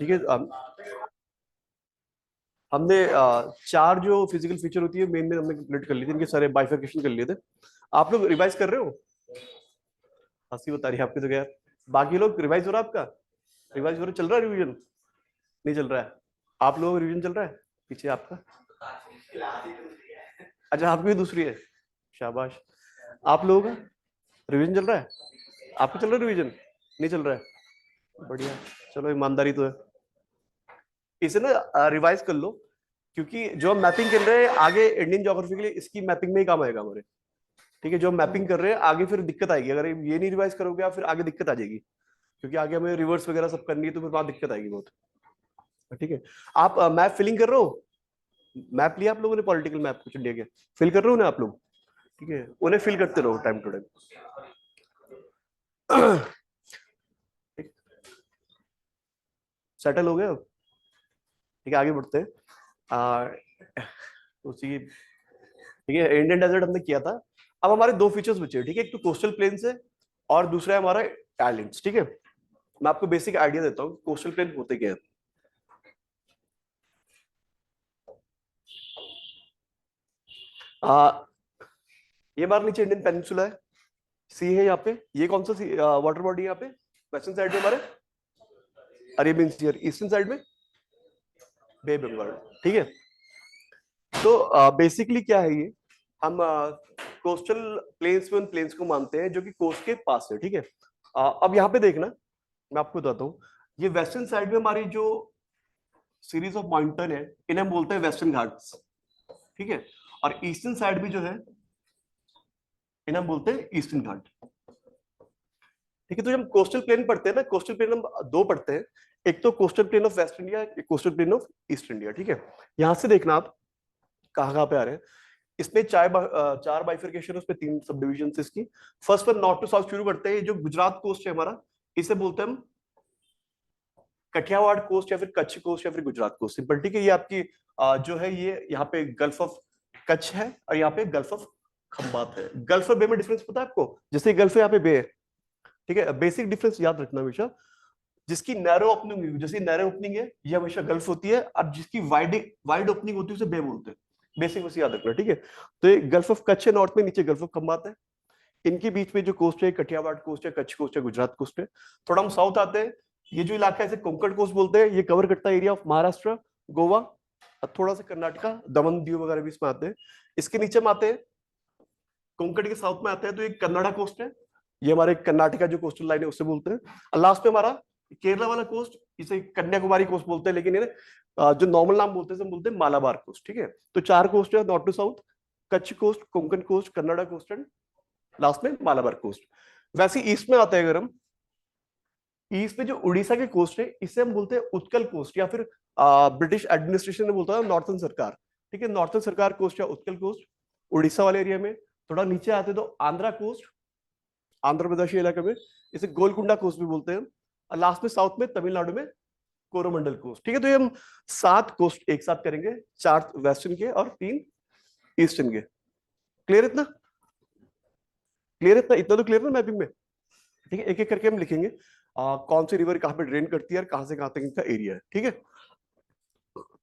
ठीक है। हमने चार जो फिजिकल फीचर होती है मेन में हमने कंप्लीट कर ली थी, इनके सारे बाइफर्केशन कर लिए थे। आप लोग रिवाइज कर रहे हो? हंसी बता रही है आपकी तो यार। बाकी लोग रिवाइज हो रहा है आपका? रिवाइज हो रहा, चल रहा है रिवीजन? नहीं चल रहा है? आप लोगों का रिवीजन चल रहा है पीछे आपका? अच्छा, आपकी भी दूसरी है। शाबाश। आप लोगों का रिवीजन चल रहा है? आपका चल रहा है रिवीजन? नहीं चल रहा है? बढ़िया। चलो, ईमानदारी तो है। इसे ना रिवाइज कर लो, क्योंकि जो हम मैपिंग कर रहे हैं आगे इंडियन ज्योग्राफी के लिए, इसकी मैपिंग में ही काम आएगा हमारे। ठीक है, जो हम मैपिंग कर रहे हैं आगे फिर दिक्कत आएगी अगर ये नहीं रिवाइज करोगे आप, फिर आगे दिक्कत आ जाएगी, क्योंकि आगे हमें रिवर्स वगैरह सब करनी है, तो फिर वहां दिक्कत आएगी बहुत। ठीक है। आप मैप फिलिंग कर रहे हो? मैप लिया आप लोगों ने, पॉलिटिकल मैप कुछ इंडिया के फिल कर रहे हो ना आप लोग? ठीक है, उन्हें फिल करते रहो टाइम टू टाइम। सेटल हो गए अब? ठीक है, आगे बढ़ते हैं। आ, उसी ठीक है, इंडियन डेजर्ट हमने किया था। अब हमारे दो फीचर्स बचे, ठीक है, एक तो कोस्टल प्लेन्स है और दूसरा है हमारा आइलैंड्स। ठीक है, मैं आपको बेसिक आइडिया देता हूँ कोस्टल प्लेन होते क्या है। आ, ये हमारे नीचे इंडियन पेनिनसुला है, सी है यहाँ पे। ये कौन सा सी वाटर बॉडी है यहाँ पे? वेस्टर्न साइड में हमारे अरेबियन सी, और ईस्टर्न साइड में बे बंगाल। ठीक है, तो बेसिकली क्या है ये, हम कोस्टल प्लेन्स में उन प्लेन्स को मानते हैं जो कि कोस्ट के पास है। ठीक है, अब यहाँ पे देखना, मैं आपको बताता हूँ। ये वेस्टर्न साइड में हमारी जो सीरीज ऑफ माउंटेन है, इन्हें हम बोलते हैं वेस्टर्न घाट्स। ठीक है, और ईस्टर्न साइड भी जो है, इन्हें हम बोलते हैं ईस्टर्न घाट। ठीक है, तो जब हम कोस्टल प्लेन पढ़ते हैं ना, कोस्टल प्लेन हम दो पढ़ते हैं, एक तो coastal plain of west India, एक coastal plain of east India. ठीक है, यहां से देखना आप कहाँ कहाँ पे आ रहे हैं। इसमें चार बाइफर्केशन है, उसमें तीन सब डिविजन है इसकी। First one north to south शुरू करते हैं, जो गुजरात कोस्ट है हमारा, इसे बोलते हैं हम कठियावाड़ कोस्ट, या फिर कच्छ कोस्ट, या फिर गुजरात कोस्ट सिंपल। ठीक है, ये आपकी जो है, ये यहाँ पे गल्फ ऑफ कच्छ है, और यहाँ पे गल्फ ऑफ खंबात है। गल्फ और बे में डिफरेंस पता है आपको? जैसे गल्फ है, यहाँ पे बे है। ठीक है, बेसिक डिफरेंस याद रखना हमेशा। जिसकी नैरो ओपनिंग होगी, जैसे नैरो ओपनिंग है, ये हमेशा गल्फ होती है, और जिसकी वाइड वाइड ओपनिंग होती है उसे बे बोलते हैं। बेसिक बस याद रखना। ठीक है, तो ये गल्फ ऑफ कच्छ है नॉर्थ में, नीचे गल्फ ऑफ खंबात है। इनके बीच में जो कोस्ट है, कठियावाड़ कोस्ट है, कच्छ कोस्ट है, गुजरात कोस्ट है। थोड़ा हम साउथ आते हैं, ये जो इलाका है इसे कोंकण कोस्ट बोलते हैं। ये कवर करता है एरिया ऑफ महाराष्ट्र, गोवा, और थोड़ा सा कर्नाटका, दमन दीव वगैरह भी इसमें आते हैं। इसके नीचे में आते हैं, कोंकण के साउथ में आते हैं, तो ये कन्नड़ा कोस्ट है। ये हमारे कर्नाटका जो कोस्टल लाइन है उससे बोलते हैं। और लास्ट में हमारा केरला वाला कोस्ट, इसे कन्याकुमारी कोस्ट बोलते हैं, लेकिन ये जो नॉर्मल नाम बोलते हैं, बोलते हैं मालाबार कोस्ट। ठीक है, तो चार कोस्ट है north to south, Kutch coast, Konkan coast, Kannada coast, and last में मालाबार कोस्ट। वैसे ईस्ट में आता है, अगर हम ईस्ट में जो उड़ीसा के कोस्ट है, इसे हम बोलते हैं उत्कल कोस्ट, या फिर ब्रिटिश एडमिनिस्ट्रेशन ने बोलता है नॉर्थन सरकार। ठीक है, नॉर्थन सरकार कोस्ट या उत्कल कोस्ट, उड़ीसा वाले एरिया में। थोड़ा नीचे आते तो आंध्रा कोस्ट, आंध्र प्रदेश इलाके में, इसे गोलकुंडा कोस्ट भी बोलते हैं। और लास्ट में साउथ में तमिलनाडु में कोरोमंडल कोस्ट। ठीक है, तो ये हम सात कोस्ट एक साथ करेंगे, चार वेस्टर्न के और तीन ईस्टर्न के। क्लियर इतना? क्लियर इतना? इतना तो क्लियर ना मैपिंग में? ठीक है, एक एक करके हम लिखेंगे कौन सी रिवर कहाँ पे ड्रेन करती है और कहां से कहां तक इनका एरिया है। ठीक है,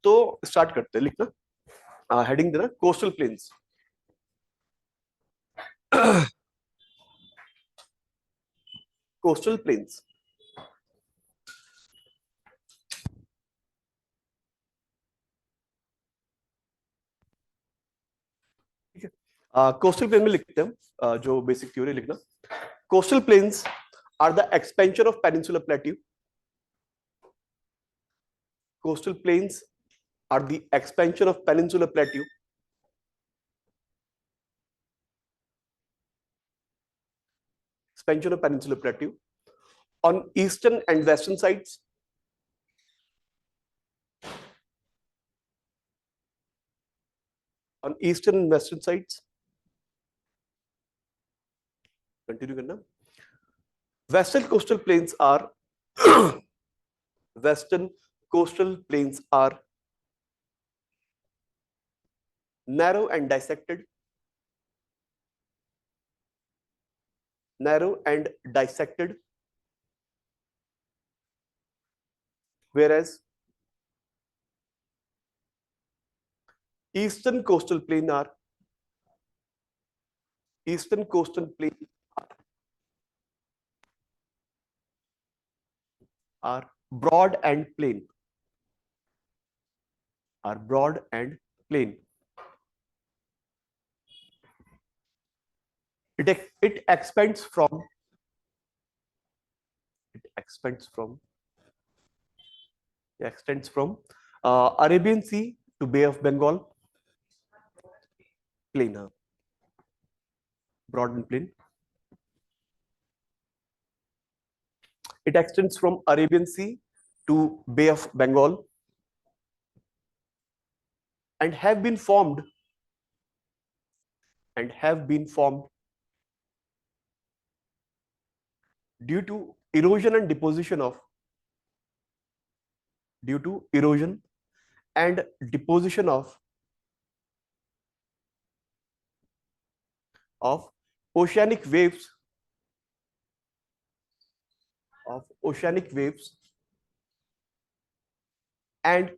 तो स्टार्ट करते हैं लिखना। हेडिंग देना कोस्टल प्लेन्स। Coastal planes. ठीक है, कोस्टल प्लेन में लिखते हैं जो बेसिक थ्योरी लिखना। Coastal plains are the expansion of peninsular plateau. Coastal plains are the expansion of peninsular plateau, expansion of peninsular plateau on eastern and western sides, on eastern and western sides. Continue करना। Western coastal plains are western coastal plains are narrow and dissected, narrow and dissected, whereas eastern coastal plain are are broad and plain. Are broad and plain. It expands from extends from Arabian Sea to Bay of Bengal. Plain, broad and plain. It extends from Arabian Sea to Bay of Bengal and have been formed due to erosion and deposition of of oceanic waves and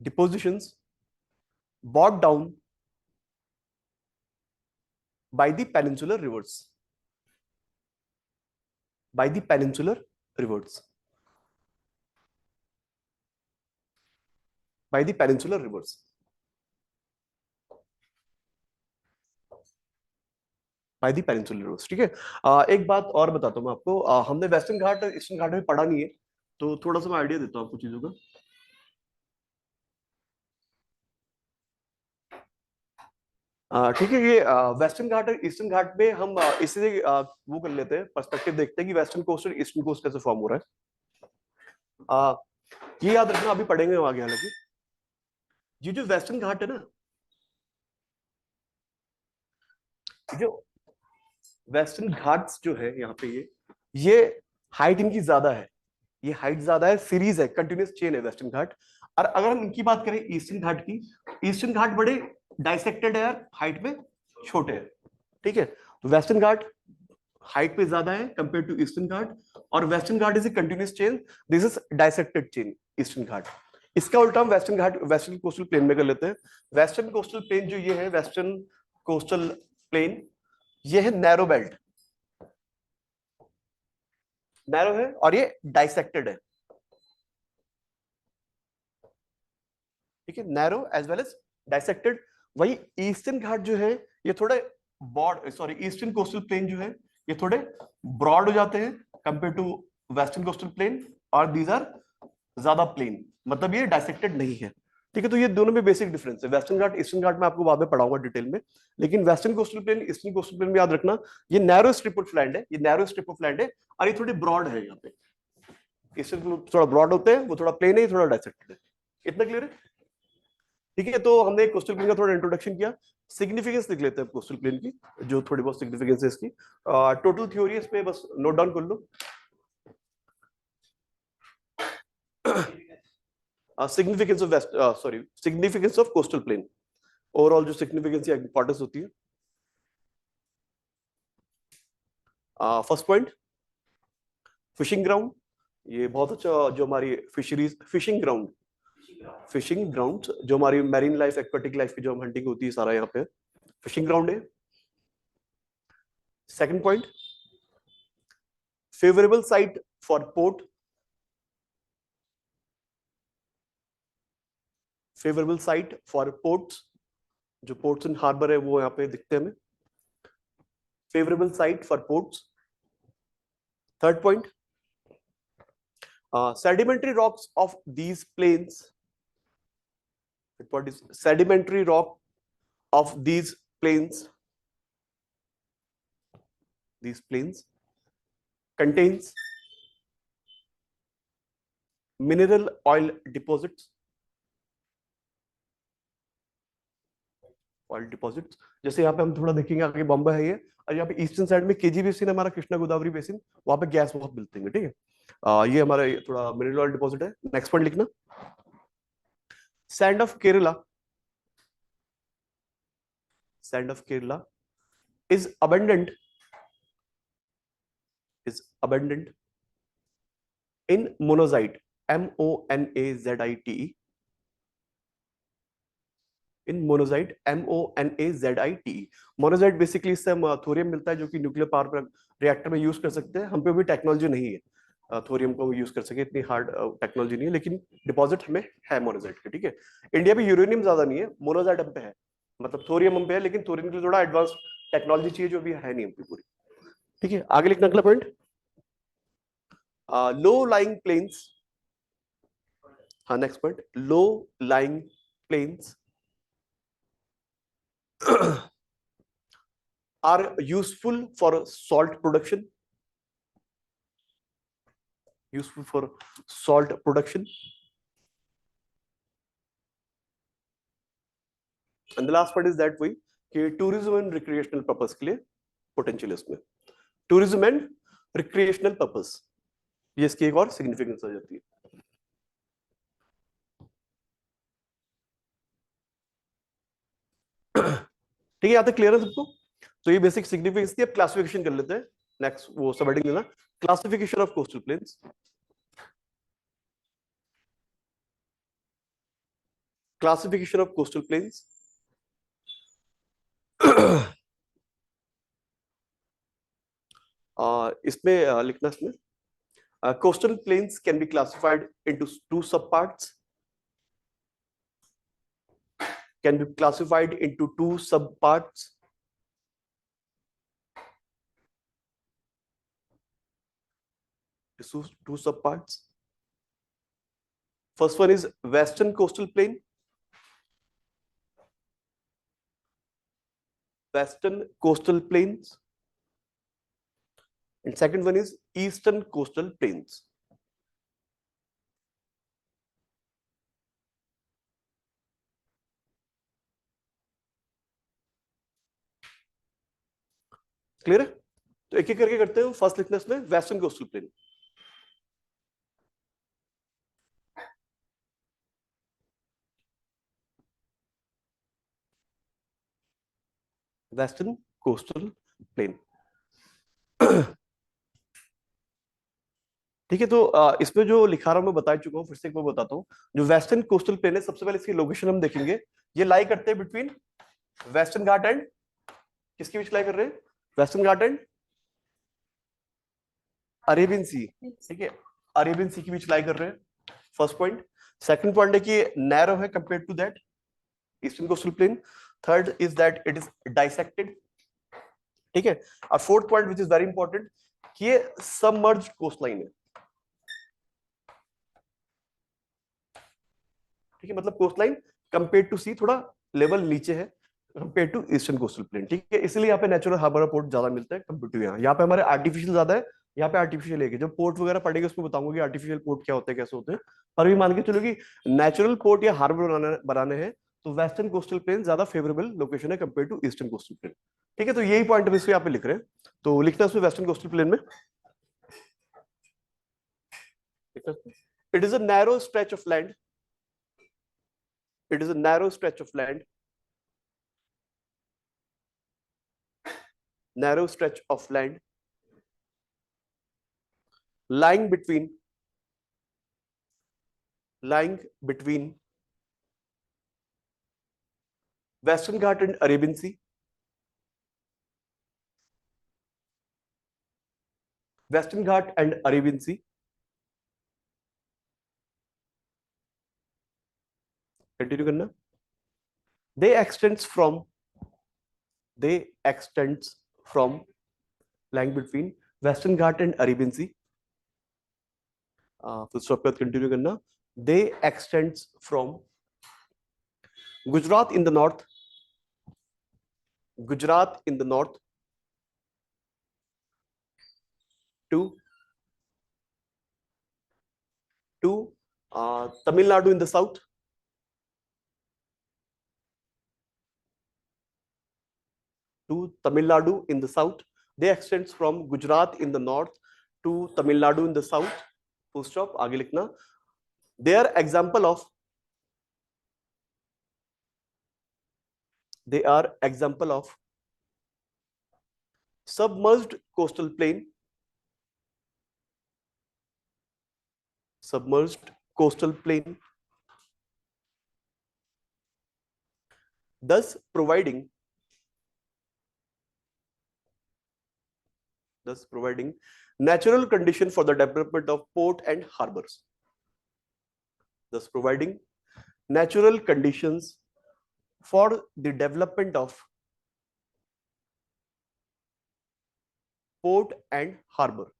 depositions brought down by the peninsular rivers. By the peninsular rivers. ठीक है। एक बात और बताता हूँ मैं आपको, हमने वेस्टर्न घाट ईस्टर्न घाट में पढ़ा नहीं है, तो थोड़ा सा मैं आइडिया देता हूँ आपको चीजों का। ठीक है, ये वेस्टर्न घाट और ईस्टर्न घाट में हम इसे वो कर लेते हैं, पर्सपेक्टिव देखते हैं कि वेस्टर्न कोस्ट और ईस्टर्न कोस्ट कैसे फॉर्म हो रहा है। ये याद रखना, अभी पढ़ेंगे आगे। हालांकि ये जो वेस्टर्न घाट है ना, जो वेस्टर्न घाट्स जो है यहाँ पे, ये हाइट इनकी ज्यादा है, ये हाइट ज्यादा है, सीरीज है, कंटिन्यूस चेन है वेस्टर्न घाट। और अगर हम इनकी बात करें ईस्टर्न घाट की, ईस्टर्न घाट बड़े डाइसेक्टेड है यार, हाइट में छोटे हैं। ठीक है, तो वेस्टर्न घाट हाइट पे ज्यादा है कंपेयर टू ईस्टर्न घाट, और western Ghat is a continuous chain, this is dissected chain eastern Ghat. इसका उल्टा हम western Ghat western coastal plain में कर लेते हैं। वेस्टर्न कोस्टल प्लेन जो ये है, वेस्टर्न कोस्टल प्लेन, ये है नैरो बेल्ट, नैरो है और ये डाइसेक्टेड है। ठीक है, narrow as well as dissected. वही ईस्टर्न घाट जो है, ये थोड़े ईस्टर्न कोस्टल प्लेन जो है, ये थोड़े ब्रॉड हो जाते हैं compare to western coastal plain, और दीज आर ज्यादा प्लेन, मतलब ये डाइसेक्टेड नहीं है। ठीक है, तो ये दोनों में बेसिक डिफरेंस है। वेस्टर्न घाट ईस्टर्न घाट में आपको बाद में पढ़ाऊंगा डिटेल में, लेकिन western coastal plain eastern coastal plain में याद रखना, ये नैरो स्ट्रिप ऑफ लैंड है, ये नैरो स्ट्रिप ऑफ लैंड है, और ये थोड़ी ब्रॉड है। यहाँ पे ईस्टर्न थोड़ा ब्रॉड होते हैं, वो थोड़ा प्लेन है, ये थोड़ा डाइसेक्टेड है। इतना क्लियर है? ठीक है, तो हमने कोस्टल प्लेन का थोड़ा इंट्रोडक्शन किया। सिग्निफिकेंस लिख लेते हैं कोस्टल प्लेन की, जो थोड़ी बहुत सिग्निफिकेंस है इसकी। टोटल थ्योरी इस पे बस नोट डाउन कर लो। Significance of significance of coastal plain, overall जो सिग्निफिकेंस या इंपॉर्टेंस होती है। फर्स्ट पॉइंट, फिशिंग ग्राउंड, ये बहुत अच्छा, जो हमारी फिशरीज, फिशिंग ग्राउंड जो हमारी मैरीन लाइफ, एक्वेटिक लाइफ की जो हम हंटिंग होती है, सारा यहाँ पे फिशिंग ग्राउंड है। Second point, favourable site for port, favourable site for ports, जो पोर्ट्स एंड हार्बर है वो यहाँ पे दिखते हैं हमें, favourable site for ports. Third point, sedimentary rocks of these plains, what is sedimentary rock of these plains contains mineral oil deposits, जैसे यहाँ पे हम थोड़ा देखेंगे आगे, बॉम्बे है ये, और यहाँ पे ईस्टर्न साइड में केजी बेसिन, हमारा कृष्णा गोदावरी बेसिन, वहां पे गैस बहुत मिलते हैं। ठीक है, ये हमारा थोड़ा मिनरल ऑयल डिपॉजिट है। नेक्स्ट पॉइंट लिखना, sand of Kerala is abundant in monazite, monazite, in monazite, MONAZITE। Monazite basically इससे हम थोरियम मिलता है जो कि न्यूक्लियर पावर रिएक्टर में यूज कर सकते हैं। हम पे भी टेक्नोलॉजी नहीं है थोरियम को यूज कर सके, इतनी हार्ड टेक्नोलॉजी नहीं है, लेकिन डिपॉजिट हमें है मोनोजाइट के। ठीक है, इंडिया में यूरेनियम ज्यादा नहीं है, मोनोजाइट हम पे है, मतलब थोरियम हम पे है, लेकिन थोरियम के लिए थोड़ा एडवांस टेक्नोलॉजी चाहिए जो भी है नहीं हम पे पूरी। ठीक है, आगे लिखना अगला पॉइंट, लो लाइंग प्लेन्स। हाँ next point, low lying planes are useful for salt production, useful for salt production, and the last part is that way कि tourism and recreational purpose के लिए potential है इसमें, tourism and recreational purpose, ये इसकी एक और significance आ जाती है। ठीक है, यहाँ तक क्लियर है सबको? तो ये बेसिक सिग्निफिकेंस थी। अब क्लासिफिकेशन कर लेते हैं, नेक्स्ट वो सब हेडिंग लेना, classification of coastal planes, classification of coastal planes. इसमें लिखना इसमें, coastal plains can be classified into two subparts, can be classified into two subparts. Two subparts. First one is western coastal plain, western coastal plains, and second one is eastern coastal plains. Clear है? तो एक एक करके करते हैं। First लिखना इसमें western coastal plane, western coastal plain. ठीक है, तो इसमें जो लिखा रहा हूं मैं बता चुका हूं, फिर से एक बार बताता हूं। जो वेस्टर्न कोस्टल प्लेन है, सबसे पहले इसकी लोकेशन हम देखेंगे। ये लाई करते हैं बिटवीन वेस्टर्न घाट एंड किसके बीच लाई कर रहे हैं? वेस्टर्न घाट एंड अरेबियन सी। ठीक है, अरेबियन सी के बीच लाई कर रहे हैं, फर्स्ट पॉइंट। सेकंड पॉइंट है कि नैरो है compare to that eastern coastal plain. Third is that it is dissected. ठीक है, और fourth point which is very important कि ये सबमर्ज्ड कोस्ट लाइन है। ठीक है, मतलब coast line compare to sea थोड़ा लेवल नीचे है compare to eastern coastal plain. ठीक है, इसलिए यहाँ पे नेचुरल हार्बर पोर्ट ज्यादा मिलता है कंपेयर टू यहाँ पे हमारे आर्टिफिशियल ज्यादा है, यहाँ पे आर्टिफिशियल है। जब पोर्ट वगैरह पढ़ेंगे उसमें बताऊंगा कि आर्टिफिशियल पोर्ट क्या होते हैं, कैसे होते हैं। पर भी मान के चलो कि नेचुरल पोर्ट या हार्बर बनाने हैं तो वेस्टर्न कोस्टल प्लेन ज्यादा फेवरेबल लोकेशन है compare to eastern coastal plain. ठीक है, तो यही पॉइंट इस यहाँ पे लिख रहे हैं, तो लिखना उसमें वेस्टर्न कोस्टल प्लेन में, it is a narrow stretch of land, it is a narrow stretch of land, narrow stretch of land lying between Western Ghat and Arabian Sea, Western Ghat and Arabian Sea, continue करना, they extends from lying between Western Ghat and Arabian Sea, full stop के बाद continue करना, they extends from Gujarat in the north, Gujarat in the north to Tamil Nadu in the south, to Tamil Nadu in the south. They extends from Gujarat in the north to Tamil Nadu in the south. Full stop. आगे लिखना. They are example of submerged coastal plain, submerged coastal plain, thus providing natural condition for the development of port and harbors, thus providing natural conditions for the development of port and harbor.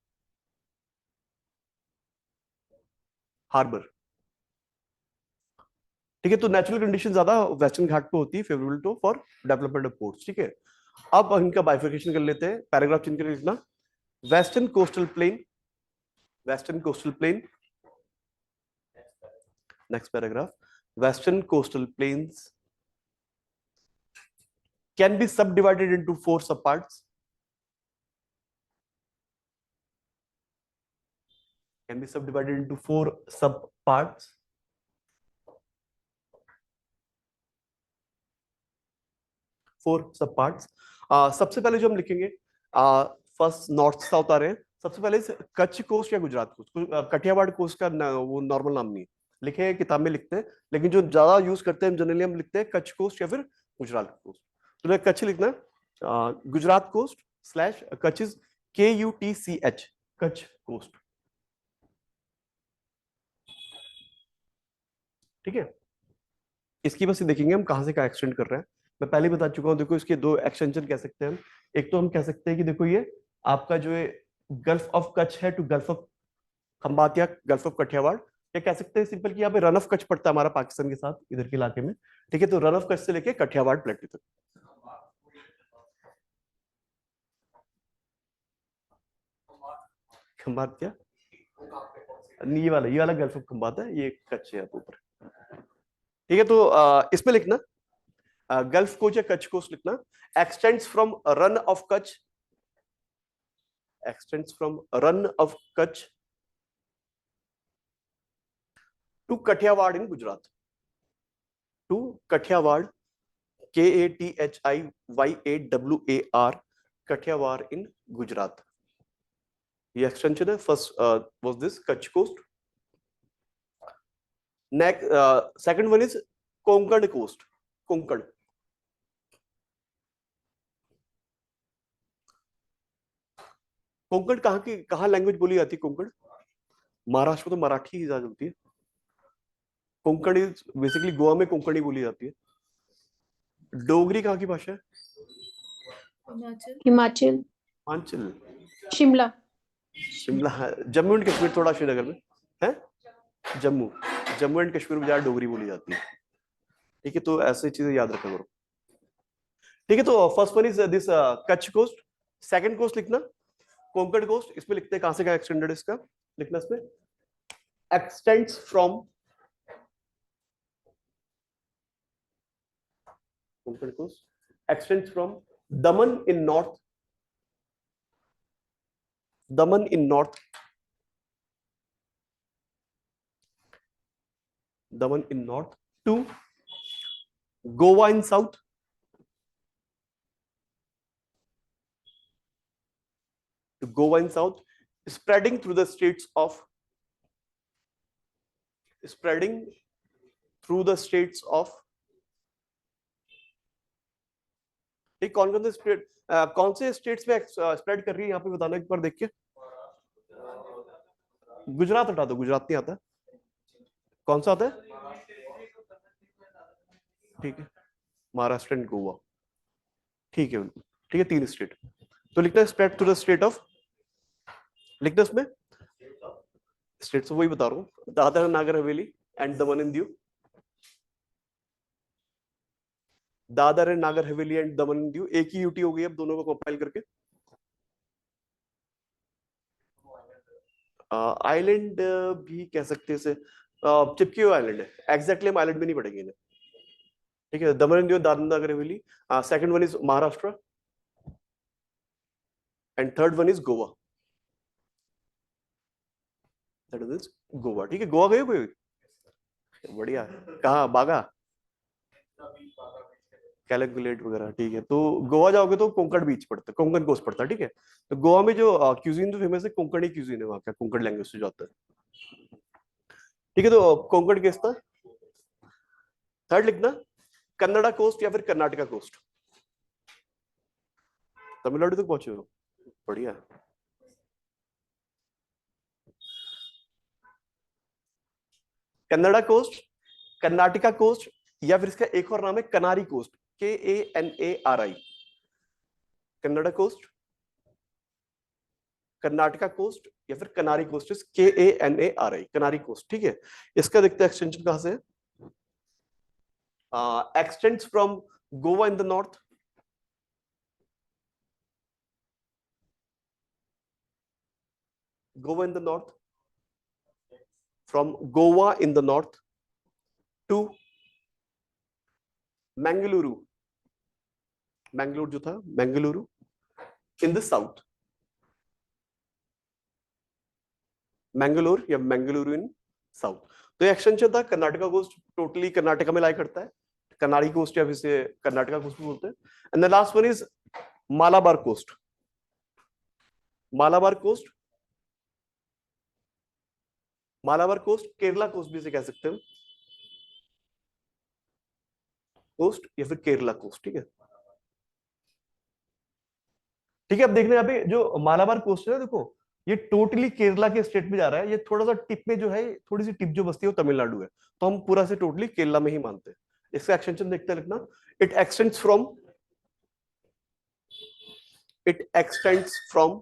ठीक है, तो natural condition ज्यादा Western Ghat पे होती है, favourable to for development of ports. ठीक है, अब इनका बाइफिकेशन कर लेते हैं. पैराग्राफ चेंज करके लिखना western coastal plane, western coastal plane. Next paragraph, western coastal planes can be subdivided into 4 subparts, can be subdivided into 4 subparts. सबसे पहले जो हम लिखेंगे, फर्स्ट नॉर्थ साउथ आ रहे हैं. सबसे पहले कच्छ कोस्ट या गुजरात कोस्ट. कठियावाड़ कोस्ट का वो नॉर्मल नाम नहीं है, लिखे हैं किताब में लिखते हैं, लेकिन जो ज्यादा यूज करते हैं जनरली हम लिखते हैं कच्छ कोस्ट या फिर गुजरात कोस्ट. तो कच्छ लिखना, Gujarat coast slash Kutch is KUTCH, Kutch coast. ठीक है, इसकी बस देखेंगे हम कहां से कहां एक्सटेंड कर रहे हैं. मैं पहले बता चुका हूं, देखो इसके 2 एक्सटेंशन कह सकते हैं हम. एक तो हम कह सकते हैं कि देखो ये आपका जो है गल्फ ऑफ कच्छ है टू गल्फ ऑफ खंबात या गल्फ ऑफ कठियावाड़, या कह सकते हैं सिंपल कि यहाँ पे रन ऑफ कच्छ पड़ता है हमारा पाकिस्तान के साथ इधर के इलाके में. ठीक है, तो रन ऑफ कच्छ से लेके कठियावाड़ प्लेटू तक. खंबात क्या, ये वाला गल्फ ऑफ खंबात है, ये कच्छ है ऊपर. ठीक है, तो इसमें लिखना गल्फ कोस्ट या कच्छ कोस्ट लिखना. Extends from run of Kutch, extends from run of Kutch to Kathiawar in Gujarat. To Kathiawar, KATHIYAWAR, Kathiawar in Gujarat. The extension first was this Kutch coast. Next, second one is Konkan coast. Konkan. Konkan कहाँ language बोली जाती है? कोंकण महाराष्ट्र में तो मराठी ही ज्यादा होती है. Konkan is basically Goa में कोंकणी बोली जाती है. डोगरी कहाँ की भाषा है? हिमाचल, हिमाचल, शिमला, जम्मू एंड कश्मीर, थोड़ा श्रीनगर में है. जम्मू एंड कश्मीर में ज्यादा डोगरी बोली जाती है. ठीक है, तो ऐसी चीजें याद रखा करो. ठीक है, तो first one is this Kutch coast. Second coast लिखना कोंकण कोस्ट. इसमें लिखते हैं कहां से कहां एक्सटेंडेड इसका लिखना. इसमें extends from Konkan coast, extends from Daman in north, Daman in north, Daman in north to Goa in south, to Goa in south, spreading through the states of ठीक. कौन से स्टेट्स में स्प्रेड कर रही है यहाँ पे बताना एक बार देख के. गुजरात हटा दो, गुजरात नहीं आता. कौन सा आता है? ठीक है, महाराष्ट्र एंड गोवा. ठीक है, बिल्कुल ठीक है, 3 स्टेट. तो लिखना है spread to the state of, लिखना इसमें स्टेट्स वही बता रहा हूँ, Dadar Nagar Haveli and Daman and Diu, Dadar and Nagar Haveli and Daman and Diu. एक ही यूटी हो गई अब दोनों को कंपाइल करके. आइलैंड भी कह सकते हैं इसे, चिपकी हुआ आइलैंड है. एग्जैक्टली हम आइलैंड में नहीं पढ़ेंगे इन्हें. ठीक है, दमन and Diu, Dadar Nagar Haveli. Second one is Maharashtra and third one is Goa. That is Goa. ठीक है, गोवा गए कोई? बढ़िया. कहाँ? बागा. कैलकुलेट वगैरह, ठीक है। तो गोवा जाओगे तो कोंकण बीच पड़ता है, कोंकण कोस्ट पड़ता है, ठीक है। तो गोवा में जो क्यूजीन जो फेमस है, कोंकणी क्यूजीन है वहाँ का, कोंकण लैंग्वेज से जो आता है, ठीक है। तो कोंकण केस था। थर्ड लिखना, कन्नड़ा कोस्ट या फिर कर्नाटका कोस्ट। तमिलनाडु तक पहुंचे हो, बढ़िया। कन्नड़ा कोस्ट, कर्नाटका कोस्ट, या फिर इसका एक और नाम है Kanari coast, KANARI। Kannada coast, Karnataka coast, या फिर कनारी कोस्ट, KANARI, कनारी कोस्ट, ठीक है। इसका देखते हैं एक्सटेंशन कहां से है। Extends from Goa in the north, Goa in the north, from Goa in the north to Mangaluru, Mangalore जो था, Mangaluru in the south, Mangalore या Mangaluru in south। तो ये एक्सटेंशन था। कर्नाटका कोस्ट टोटली कर्नाटका में लाई करता है, कनारी कोस्ट या फिर से कर्नाटका कोस्ट भी बोलते हैं। And the last one is Malabar coast. Malabar coast, Malabar coast Kerala coast भी से कह सकते हैं, कोस्ट या फिर केरला कोस्ट, ठीक है। ठीक है, अब देखने यहाँ पे जो मालाबार कोस्ट है ना, देखो ये टोटली केरला के स्टेट में जा रहा है। ये थोड़ा सा टिप में जो है, थोड़ी सी टिप जो बसती है वो तमिलनाडु है, तो हम पूरा से टोटली केरला में ही मानते हैं। इसका एक्सटेंशन देखते हैं, लिखना, it extends from, it extends from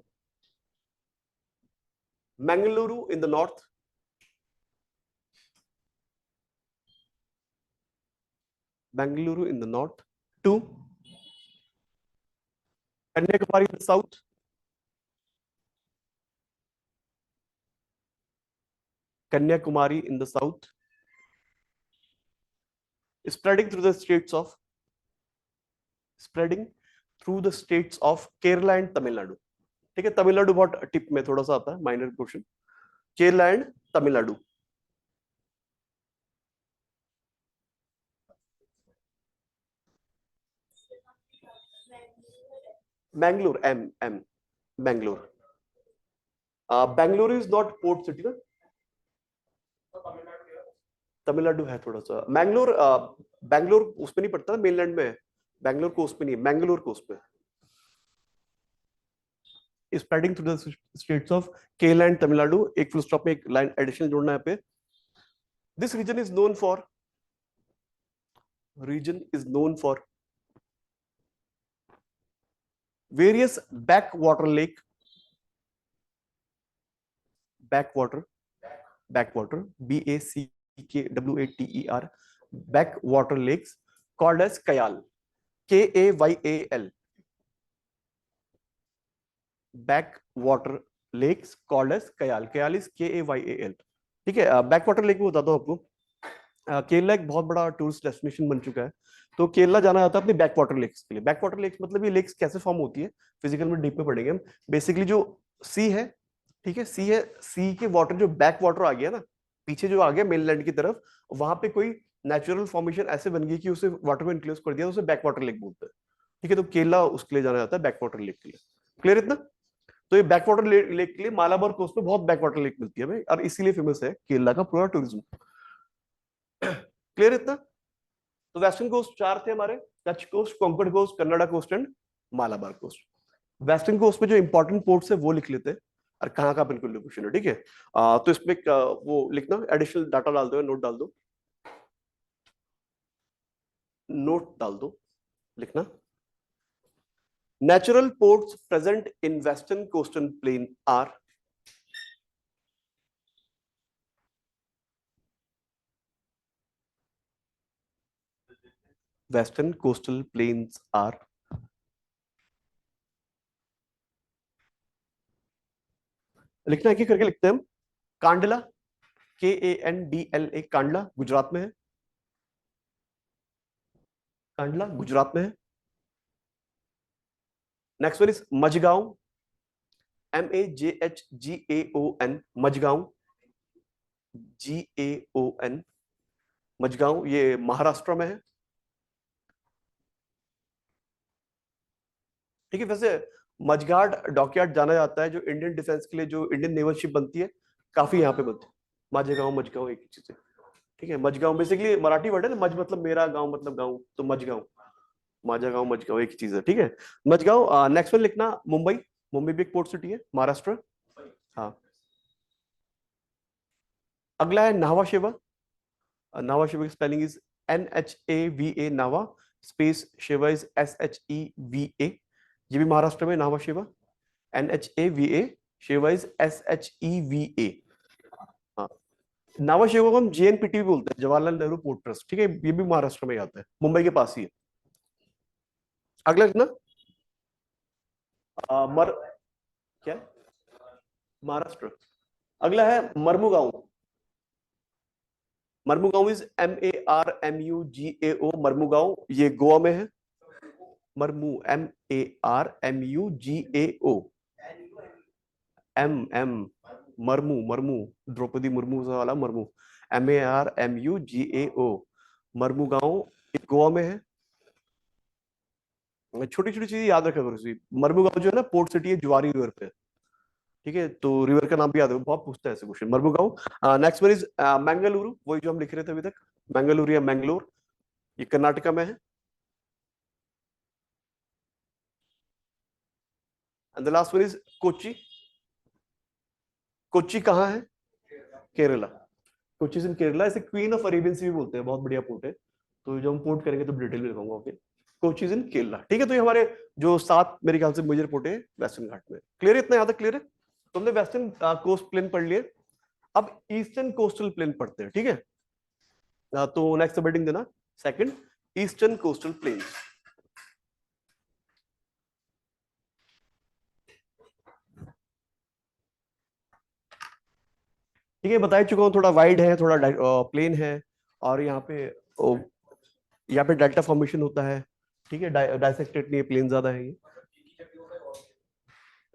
Mangaluru in the north, Mangaluru in the north to Kanyakumari in the south, Kanyakumari in the south, spreading through the states of, spreading through the states of Kerala and Tamil Nadu। ठीक है, तमिलनाडु बहुत tip में थोड़ा सा आता है, minor portion, Kerala and Tamil Nadu. Mangalore, um Bangalore, Bangalore is not port city ना, तमिलनाडु है थोड़ा सा। मैंगलोर, बैंगलोर उसमें नहीं पड़ता, मेनलैंड में है। बैंगलोर कोस्ट पे नहीं है, मैंगलोर कोस्ट पे। Spreading through the states of Kerala and Tamil Nadu. एक फुल स्टॉप में एक लाइन एडिशनल जोड़ना है पे। This region is known for, region is known for various backwater lake, backwater, backwater, BACKWATER, backwater lakes called as kayal, KAYAL, backwater lakes called as kayal, kayal is KAYAL, ठीक है। Backwater lake में बताता हूँ आपको, केरला एक बहुत बड़ा टूरिस्ट डेस्टिनेशन बन चुका है। तो केरला जाना जाता है अपने बैक वाटर लेक्स के लिए। बैक वाटर लेक्स मतलब ये लेक्स कैसे फॉर्म होती है, फिजिकल में डीप में पढ़ेंगे हम। बेसिकली जो सी है, ठीक है, सी है, सी के वाटर जो बैक वाटर आ गया ना, पीछे जो आ गया मेनलैंड की तरफ, वहां पे कोई नेचुरल फॉर्मेशन ऐसे बन गई कि उसे वाटर में इंक्लोज कर दिया, तो उसे बैक वाटर लेक बोलते हैं, ठीक है। तो केरला उसके लिए जाना जाता है बैक वाटर लेक के लिए। क्लियर इतना। तो ये बैक वाटर लेक के लिए मालाबार कोस्ट में बहुत बैक वाटर लेक मिलती है भाई, और इसीलिए फेमस है केरला का पूरा टूरिज्म। क्लियर इतना। तो वेस्टर्न कोस्ट चार थे हमारे, Kutch coast, Konkan coast, Kannada coast and Malabar coast. Western coast में जो इंपॉर्टेंट पोर्ट्स है वो लिख लेते हैं, और कहाँ का बिल्कुल लोकेशन है, ठीक है। तो इसमें वो लिखना, एडिशनल डाटा डाल दो, नोट डाल दो, नोट डाल दो, लिखना, natural ports present in western coastal plain are, western coastal plains are, लिखना है कि करके लिखते हैं हम। कांडला, KANDLA, कांडला गुजरात में है, कांडला गुजरात में है। Next one is Mazagaon, MAJHGAON, Mazagaon, GAON, Mazagaon, ये महाराष्ट्र में है। ठीक है। वैसे मझगाट डॉकयार्ड जाना जाता है जो इंडियन डिफेंस के लिए, जो इंडियन नेवल शिप बनती है, काफी यहाँ पे बनती है। माझेगांव मझगांव एक ही चीज है। ठीक है, मझगांव बेसिकली मराठी वर्ड है ना, मझ मतलब मेरा, गांव मतलब गांव, तो मझगांव, माझागांव मझगांव एक ही चीज है। ठीक है, मझगांव। नेक्स्ट वन लिखना मुंबई। मुंबई भी एक पोर्ट सिटी है, महाराष्ट्र। हाँ। अगला है नावा शेवा। नावा शिवा की spelling is NHAVA, Nhava space Sheva is SHEVA। ये भी महाराष्ट्र में Nhava Sheva, NHAVA, Sheva is SHEVA। हाँ, नावा शिवा को हम JNPT भी बोलते हैं, जवाहरलाल नेहरू पोर्ट ट्रस्ट। ठीक है, ये भी महाराष्ट्र में ही आता है, मुंबई के पास ही है। अगला ना मर क्या, महाराष्ट्र। अगला है मरमुगांव। मरमुगांव इज MARMUGAO, मरमुगांव, ये गोवा में है। मरमू, MARMUGAO, M मरमू, मरमू, द्रौपदी मुर्मू वाला मरमू, MARMUGAO, मरमू गांव, गोवा में है। छोटी छोटी चीजें याद रखा करो। मरमू गांव जो है ना, पोर्ट सिटी है, जुआरी रिवर पे। ठीक है, तो रिवर का नाम भी याद है, बहुत पूछता है ऐसे क्वेश्चन। मरमू गांव। नेक्स्ट वन इज मंगलुरु, वही जो हम लिख रहे थे अभी तक, मंगलुरु या मैंगलोर, ये कर्नाटका में है। And the last one is Kochi. Kochi कहाँ है? केरला। कोची इन केरला, इसे क्वीन ऑफ अरेबियन सी भी बोलते हैं, बहुत बढ़िया पोर्ट है। तो जब हम पोर्ट करेंगे तो डिटेल में दिखाऊंगा। ओके, कोची इन केरला। ठीक है, तो ये हमारे जो 7 मेरे ख्याल से मेजर पोर्ट है वेस्टर्न घाट में। क्लियर है? इतना याद है? क्लियर है? तो हमने वेस्टर्न कोस्ट प्लेन पढ़ लिए, अब ईस्टर्न कोस्टल प्लेन पढ़ते हैं। ठीक है, तो नेक्स्ट हेडिंग देना, सेकंड, ईस्टर्न कोस्टल प्लेन। ठीक है, बता चुका हूँ, थोड़ा वाइड है, थोड़ा प्लेन है, और यहाँ पे डेल्टा फॉर्मेशन होता है। ठीक है, डाइसेक्टेड नहीं है, प्लेन ज्यादा है ये।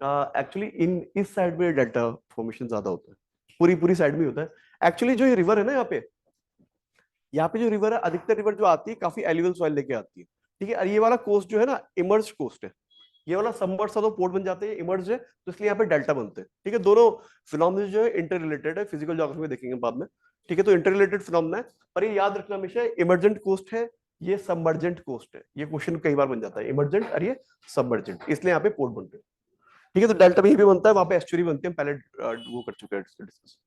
एक्चुअली इन इस साइड में डेल्टा फॉर्मेशन ज्यादा होता है, पूरी पूरी साइड में होता है। एक्चुअली जो ये रिवर है ना, यहाँ पे जो रिवर है, अधिकतर रिवर जो आती है काफी एल्यूवियल सॉइल लेके आती है। ठीक है, और ये वाला कोस्ट जो है ना, इमर्ज कोस्ट है। ये वाला सबमर्ज तो पोर्ट बन जाते हैं, इमर्ज है, तो इसलिए यहाँ पे डेल्टा बनते हैं। ठीक है, दोनों फिनोमिना जो है इंटर रिलेटेड है, फिजिकल ज्योग्राफी में देखेंगे बाद में। ठीक है, तो इंटर रिलेटेड फिनोमिना है, पर ये याद रखना हमेशा, इमर्जेंट कोस्ट है, ये सबमर्जेंट कोस्ट है। ये क्वेश्चन कई बार बन जाता है, इमर्जेंट और ये सबमर्जेंट, इसलिए यहाँ पे पोर्ट बनते हैं। ठीक है, तो डेल्टा भी बनता है, वहां पे एस्चुरी बनती है, हम पहले वो कर चुके हैं डिस्कस।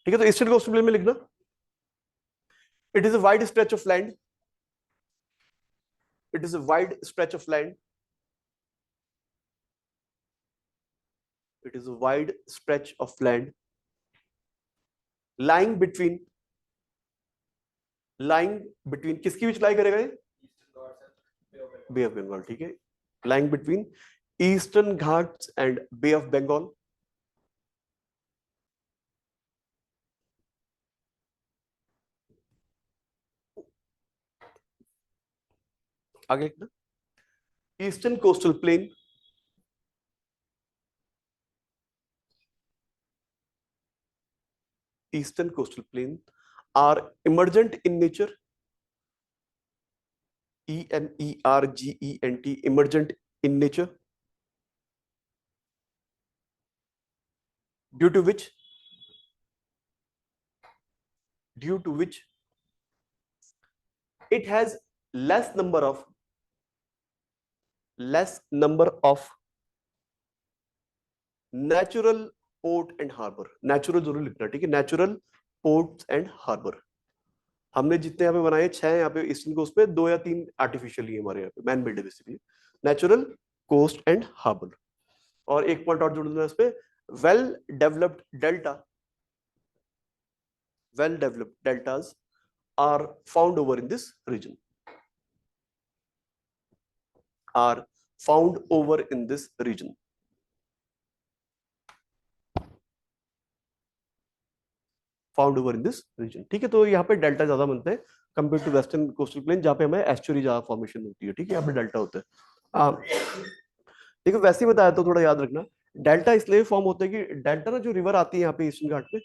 ठीक है, तो ईस्टर्न कोस्टल प्लेन में लिखना, it is a wide stretch of land. It is a wide stretch of land. It is a wide stretch of land lying between, lying between किसकी बीच लाई करेगा ये? Bay of Bengal. ठीक है, lying between eastern Ghats and bay of Bengal. आगे लिखना, eastern coastal plain, eastern coastal plain are emergent in nature, EMERGENT, emergent in nature, due to which, due to which it has less number of, less number of natural port and harbor। Natural जरूर लिखना, ठीक है, natural ports and harbour. हमने जितने यहाँ पे बनाए 6 यहाँ पे ईस्टर्न कोस्ट पे, 2 या 3 आर्टिफिशियल है हमारे यहाँ पे, मैन मेड है basically. Natural, coast and harbour. और एक पॉइंट और जोड़ देना इस पे, well developed delta, well developed deltas are found over in this region, are found over in this region। Found over in this region. ठीक है, तो यहाँ पे डेल्टा ज्यादा बनते हैं compare to western coastal plain, जहाँ पे हमें एस्चुरी ज्यादा फॉर्मेशन होती है। ठीक है, यहाँ पे डेल्टा होता है। देखो वैसे ही बताया तो थोड़ा याद रखना, डेल्टा इसलिए फॉर्म होता है कि डेल्टा ना, जो रिवर आती है यहाँ पे ईस्टर्न घाट पे,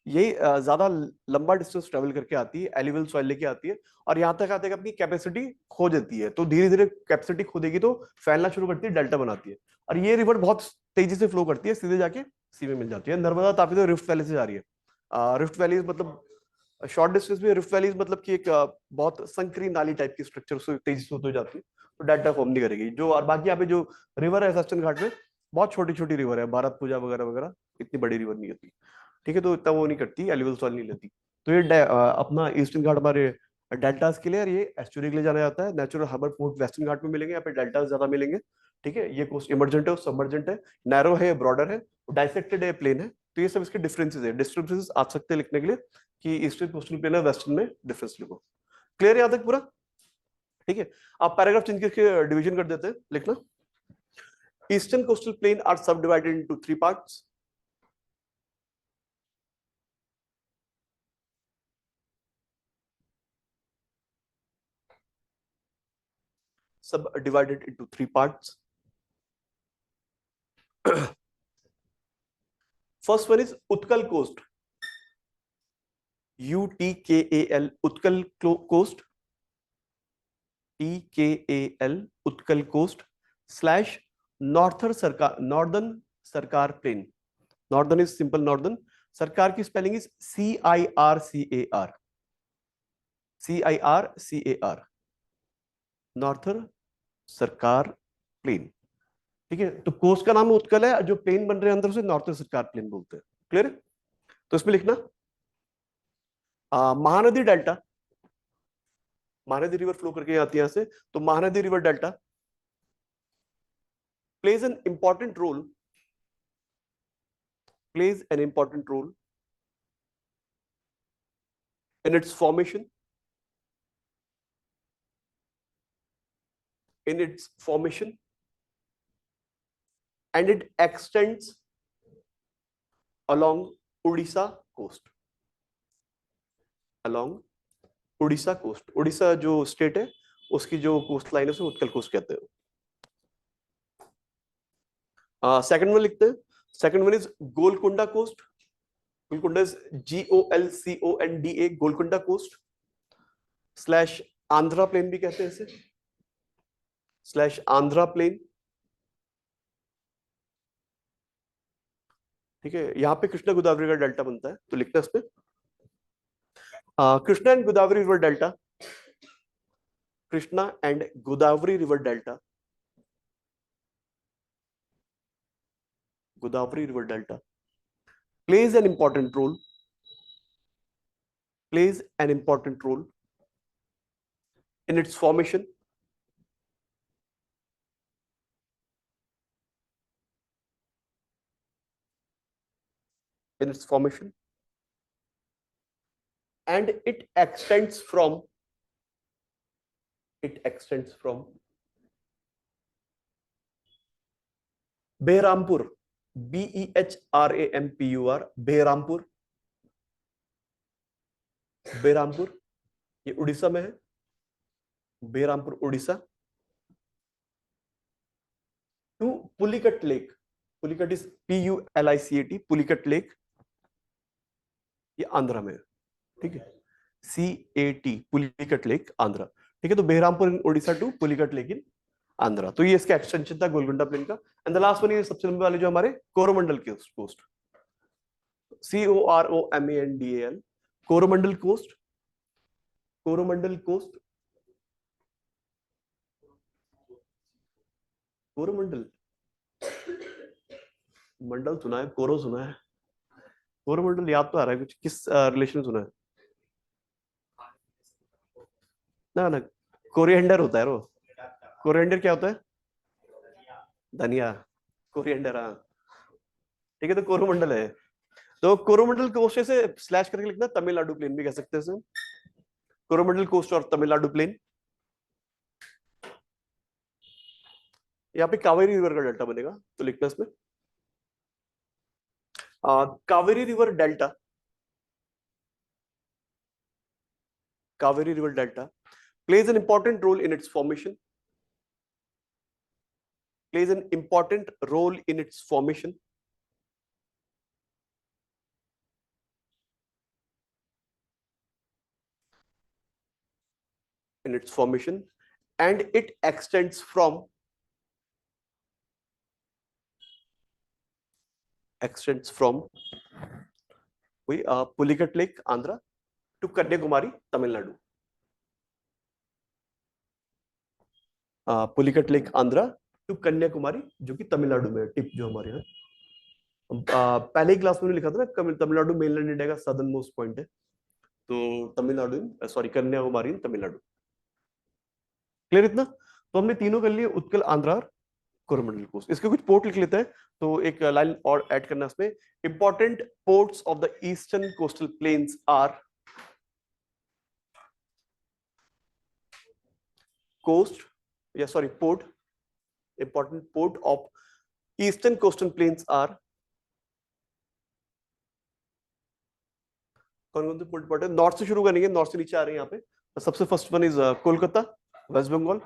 यही ज्यादा लंबा डिस्टेंस ट्रेवल करके आती है, एलिवल सॉइल लेके आती है, और यहाँ तक आते अपनी कैपेसिटी खो देती है। तो धीरे धीरे कैपेसिटी खो देगी तो फैलना शुरू करती है, डेल्टा बनाती है। और ये रिवर बहुत तेजी से फ्लो करती है, सीधे जाके सी में मिल जाती है। नर्मदा तापी तो रिफ्ट वैली से जा रही है। रिफ्ट वैली मतलब शॉर्ट डिस्टेंस में रिफ्ट वैली मतलब कि एक बहुत संकरी नाली टाइप की स्ट्रक्चर उससे तेजी से होती जाती है, तो डेल्टा फॉर्म नहीं करेगी जो। और बाकी यहाँ पे जो रिवर है वेस्टर्न घाट में, बहुत छोटी छोटी रिवर है, भारत पूजा वगैरह वगैरह, इतनी बड़ी रिवर नहीं होती। ठीक है, तो इतना वो नहीं करती, एलिवल सॉइल नहीं लेती। तो ये अपना ईस्टर्न घाट हमारे डेल्टास के लिए, और ये एस्चुरी के लिए जाना जाता है। नेचुरल हार्बर पोर्ट वेस्टर्न घाट में मिलेंगे, यहाँ पे डेल्टास ज्यादा मिलेंगे। ठीक है, ये कोस्ट इमर्जेंट है, सबमर्जेंट है, नैरो है, ब्रॉडर है, डाइसेक्टेड है, प्लेन है। तो ये सब इसके डिफरेंसेस है, डिफरेंसेस आ सकते हैं लिखने के लिए कि ईस्टर्न कोस्टल प्लेन और वेस्टर्न में डिफरेंस लिखो। क्लियर है यहाँ तक पूरा? ठीक है, आप पैराग्राफ चेंज करके डिवीजन कर देते हैं, लिखना। Eastern coastal plain are subdivided into 3 parts. Subdivided into 3 parts. First one is Utkal coast, UTKAL, Utkal coast, TKAL, Utkal coast slash northern Circar plain. Northern is simple northern, Circar की spelling is CIRCAR, norther Circar plain. ठीक है, तो coast का नाम उत्कल है, जो plane बन रहे हैं अंदर से नॉर्थर सरकार प्लेन बोलते हैं। क्लियर है? तो इसमें लिखना Mahanadi delta, Mahanadi river flow करके आती है यहां से, तो Mahanadi river delta plays an important role, plays an important role in its formation, in its formation, and it extends along Odisha coast, along Orissa coast. Orissa जो स्टेट है उसकी जो कोस्ट लाइन है उसे उत्कल कोस्ट कहते हैं। सेकंड में लिखते हैं, second one is Golconda coast. Golconda is GOLCONDA, Golconda coast slash Andhra plain भी कहते हैं इसे, स्लैश आंध्रा प्लेन। ठीक है, यहाँ पे कृष्णा गोदावरी का डेल्टा बनता है, तो लिखते हैं इसमें Krishna and Godavari river delta, Krishna and Godavari river delta, Godavari river delta plays an important role, plays an important role in its formation, in its formation, and it extends from, it extends from Behrampur, BEHRAMPUR, behrampur, behrampur, ये उड़ीसा में है, behrampur Orissa, to Pulicat lake, Pulicat is PULICAT, Pulicat lake, ये आंध्रा में है। ठीक है, CAT, Pulicat lake Andhra. ठीक है, तो behrampur in Orissa to Pulicat lake in Andhra. तो ये इसका एक्सटेंशन था गोलकुंडा प्लेन का। एंड द लास्ट वन, ये सबसे लंबे वाले जो हमारे Coromandel coast, COROMANDAL, Coromandel coast, Coromandel coast, Coromandel, मंडल सुना है, कोरो सुना है, कोरोमंडल याद तो आ रहा है कुछ, किस रिलेशन में सुना है? ना ना, कोरिएंडर होता है वो। कोरिएंडर क्या होता है? धनिया, कोरिएंडर, हाँ। ठीक है, तो कोरोमंडल है। तो कोरोमंडल कोस्ट से स्लैश करके लिखना, तमिलनाडु प्लेन भी कह सकते हैं इसे, कोरोमंडल कोस्ट और तमिलनाडु प्लेन। यहाँ पे कावेरी रिवर का डेल्टा बनेगा, तो लिखना इसमें Kaveri river delta, Kaveri river delta plays an important role in its formation, plays an important role in its formation, in its formation and it extends from Pulicat Lake, Andhra to Kanyakumari, Tamil Nadu. Pulicat lake Andhra to Kanyakumari जो कि तमिलनाडु में है, tip जो हमारे यहाँ पहले ही class में लिखा था ना, तमिलनाडु मेनलैंड इंडिया का सदर्न मोस्ट पॉइंट है, तो तमिलनाडु सॉरी कन्याकुमारी तमिलनाडु। क्लियर इतना? तो हमने तीनों कर लिए, उत्कल, आंध्रा और कोरोमंडल कोस्ट। इसके कुछ पोर्ट लिख लेते हैं, तो एक लाइन और ऐड करना इसमें। Important ports of the eastern coastal plains are coast या sorry port, important port of eastern coastal plains are, कौन कौन से पोर्ट इंपॉर्टेंट? नॉर्थ से शुरू करेंगे, नॉर्थ से नीचे आ रहे हैं यहाँ पे। सबसे first one is Kolkata, West Bengal.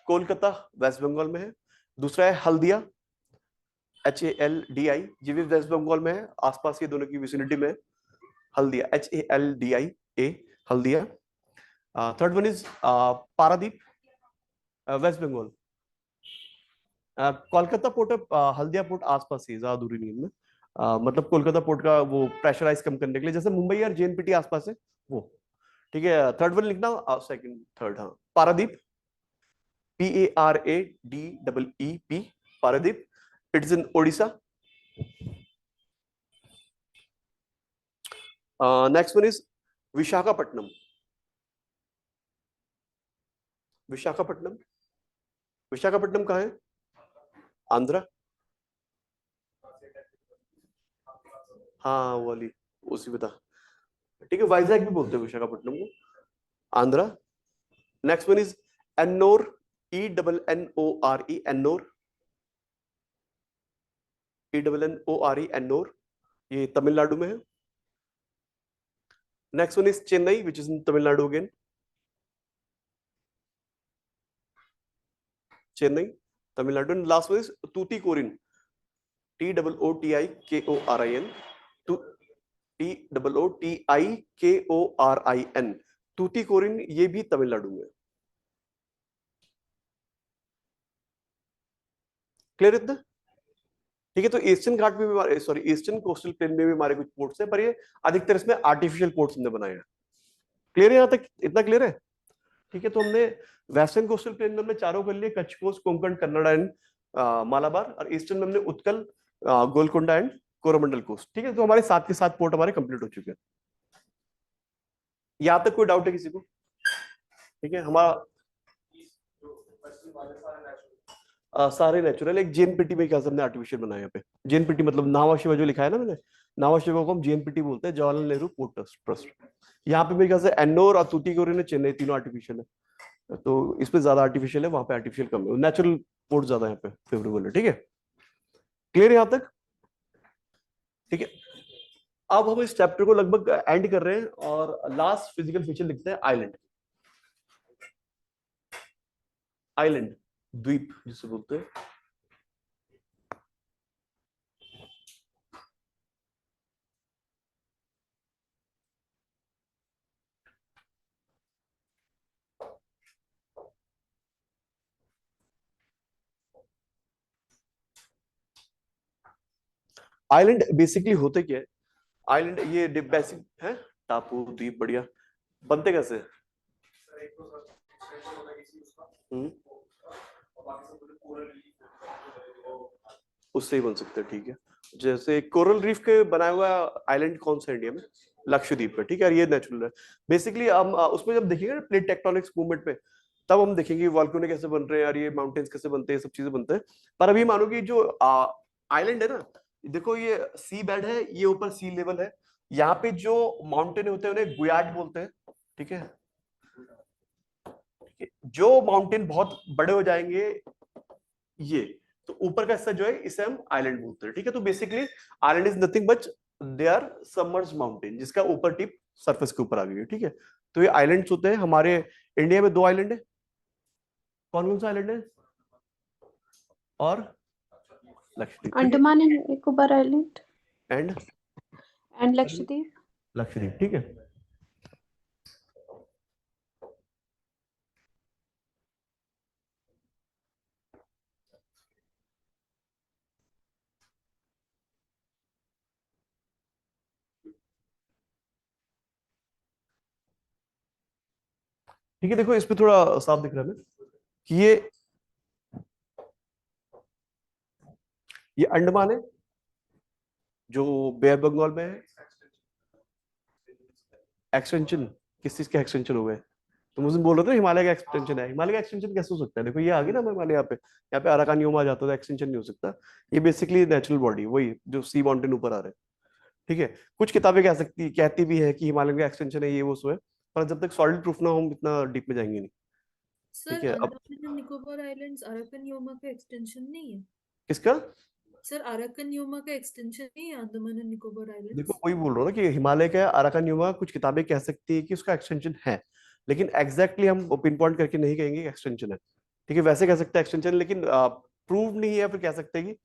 Kolkata West Bengal में है। दूसरा है हल्दिया, HALDI, ये भी वेस्ट बंगाल में है, आसपास ये दोनों की विसिनिटी में है। Haldia, HALDIA, Haldia. Third one is Paradip, West Bengal. Kolkata port, Haldia port आसपास ही, ज्यादा दूरी नहीं है। मतलब कोलकाता पोर्ट का वो प्रेशराइज कम करने के लिए, जैसे मुंबई और JNPT आसपास है वो। ठीक है, थर्ड वन लिखना, सेकंड थर्ड, हाँ, Paradip, PARADEEP, Paradip, it's in Odisha. Next one is Visakhapatnam. Visakhapatnam, Visakhapatnam कहाँ है? आंध्रा। हाँ वाली, उसी बता। ठीक है, वाइजैक भी बोलते हैं विशाखापट्टनम को, Andhra. Next one is Ennore, ENNORE, Ennore, ENNORE, Ennore, ये तमिलनाडु में है। Next one is Chennai, which is in Tamil Nadu again, Chennai, Tamil Nadu. Last one is Tuticorin, TOOTIKORIN, TOOTIKORIN, Tuticorin, ये भी तमिलनाडु में। क्लियर इतना? ठीक है, तो ईस्टर्न घाट में भी, सॉरी ईस्टर्न कोस्टल प्लेन में भी हमारे कुछ पोर्ट्स हैं, पर ये अधिकतर इसमें आर्टिफिशियल पोर्ट्स हमने बनाए हैं। क्लियर है यहाँ तक? इतना क्लियर है? ठीक है, तो हमने वेस्टर्न कोस्टल प्लेन में हमने चारों कर लिए, कच्छ कोस्ट, कोंकण, कन्नड़ एंड मालाबार, और ईस्टर्न में हमने उत्कल, गोलकोंडा एंड कोरोमंडल कोस्ट। ठीक है, तो हमारे साथ के साथ पोर्ट हमारे कंप्लीट हो चुके हैं। यहाँ तक कोई डाउट है किसी को? ठीक है, हमारा सारे नेचुरल। एक JNPT में क्या हमने आर्टिफिशियल बनाया यहाँ पे, JNPT मतलब नावा शिवा जो लिखा है ना मैंने, नावा शिवा को हम JNPT बोलते हैं, जवाहरलाल नेहरू पोर्ट ट्रस्ट। यहाँ पे मेरे ख्याल से एन्नोर और तूतीकोरिन और चेन्नई तीनों आर्टिफिशियल है, तो इसमें ज्यादा आर्टिफिशियल है, वहां पे आर्टिफिशियल कम है, नेचुरल पोर्ट ज्यादा यहाँ पे फेवरेबल है। ठीक है, क्लियर है यहाँ तक? ठीक है, अब हम इस चैप्टर को लगभग एंड कर रहे हैं और लास्ट फिजिकल फीचर लिखते हैं, आइलैंड। आइलैंड, द्वीप जिसे बोलते हैं। आइलैंड बेसिकली होते क्या है? आइलैंड ये बेसिक है, टापू, द्वीप, बढ़िया। बनते कैसे? हम्म, उससे ही बन सकते हैं। ठीक है, जैसे कोरल रीफ के बनाया हुआ आइलैंड कौन सा इंडिया में? लक्षद्वीप है। ठीक है, ये नेचुरल है। बेसिकली हम उसमें जब देखेंगे ना प्लेट टेक्टोनिक्स मूवमेंट पे, तब हम देखेंगे वॉल्केनो कैसे बन रहे हैं और ये माउंटेन्स कैसे बनते हैं, सब चीजें बनते हैं। पर अभी मानो कि जो आइलैंड है ना, देखो ये सी बेड है, ये ऊपर सी लेवल है, यहाँ पे जो माउंटेन होते हैं उन्हें गुयार्ड बोलते हैं। ठीक है, जो माउंटेन बहुत बड़े हो जाएंगे, ये तो ऊपर का हिस्सा जो है इसे हम आइलैंड बोलते हैं। ठीक है, तो basically island is nothing but they are submerged mountain, जिसका ऊपर टिप सरफेस के ऊपर आ गई है। ठीक है, तो ये आइलैंड्स होते हैं। हमारे इंडिया में 2 आइलैंड है, कौन कौन सा आइलैंड है? और Lakshadweep, Andaman and Nicobar island and and Lakshadweep. Lakshadweep. ठीक है, ठीक है, देखो इसमें थोड़ा साफ दिख रहा है हमें कि ये अंडमान है जो बे ऑफ बंगाल में है। एक्सटेंशन? किस चीज के एक्सटेंशन हो गए? तो मुझे बोल रहे थे हिमालय का एक्सटेंशन है। हिमालय का एक्सटेंशन कैसे हो सकता है? देखो ये आ गया ना हिमालय, यहाँ पे अराकानियोमा आ जाता है, एक्सटेंशन नहीं हो सकता। ये बेसिकली नेचुरल बॉडी वही जो सी माउंटेन ऊपर आ रहे हैं। ठीक है, कुछ किताबें कहती भी है कि हिमालय का एक्सटेंशन है, ये वो सो है, पर जब तक सॉलिड प्रूफ ना हो हम इतना डीप में जाएंगे नहीं। ठीक सर, है, अब Andaman and Nicobar islands Arakan Yoma का एक्सटेंशन नहीं है? किसका? सर, अराकन योमा का एक्सटेंशन नहीं है अंडमान एंड निकोबार देखो आइलैंड्स? वही बोल रहा हूँ ना कि हिमालय का अराकानियोमा कुछ किताबें कह सकती है कि उसका एक्सटेंशन है, लेकिन एग्जैक्टली हम पिन पॉइंट करके नहीं कहेंगे एक्सटेंशन है। ठीक है, वैसे कह सकते हैं एक्सटेंशन, लेकिन प्रूव नहीं है, फिर कह सकते हैं कि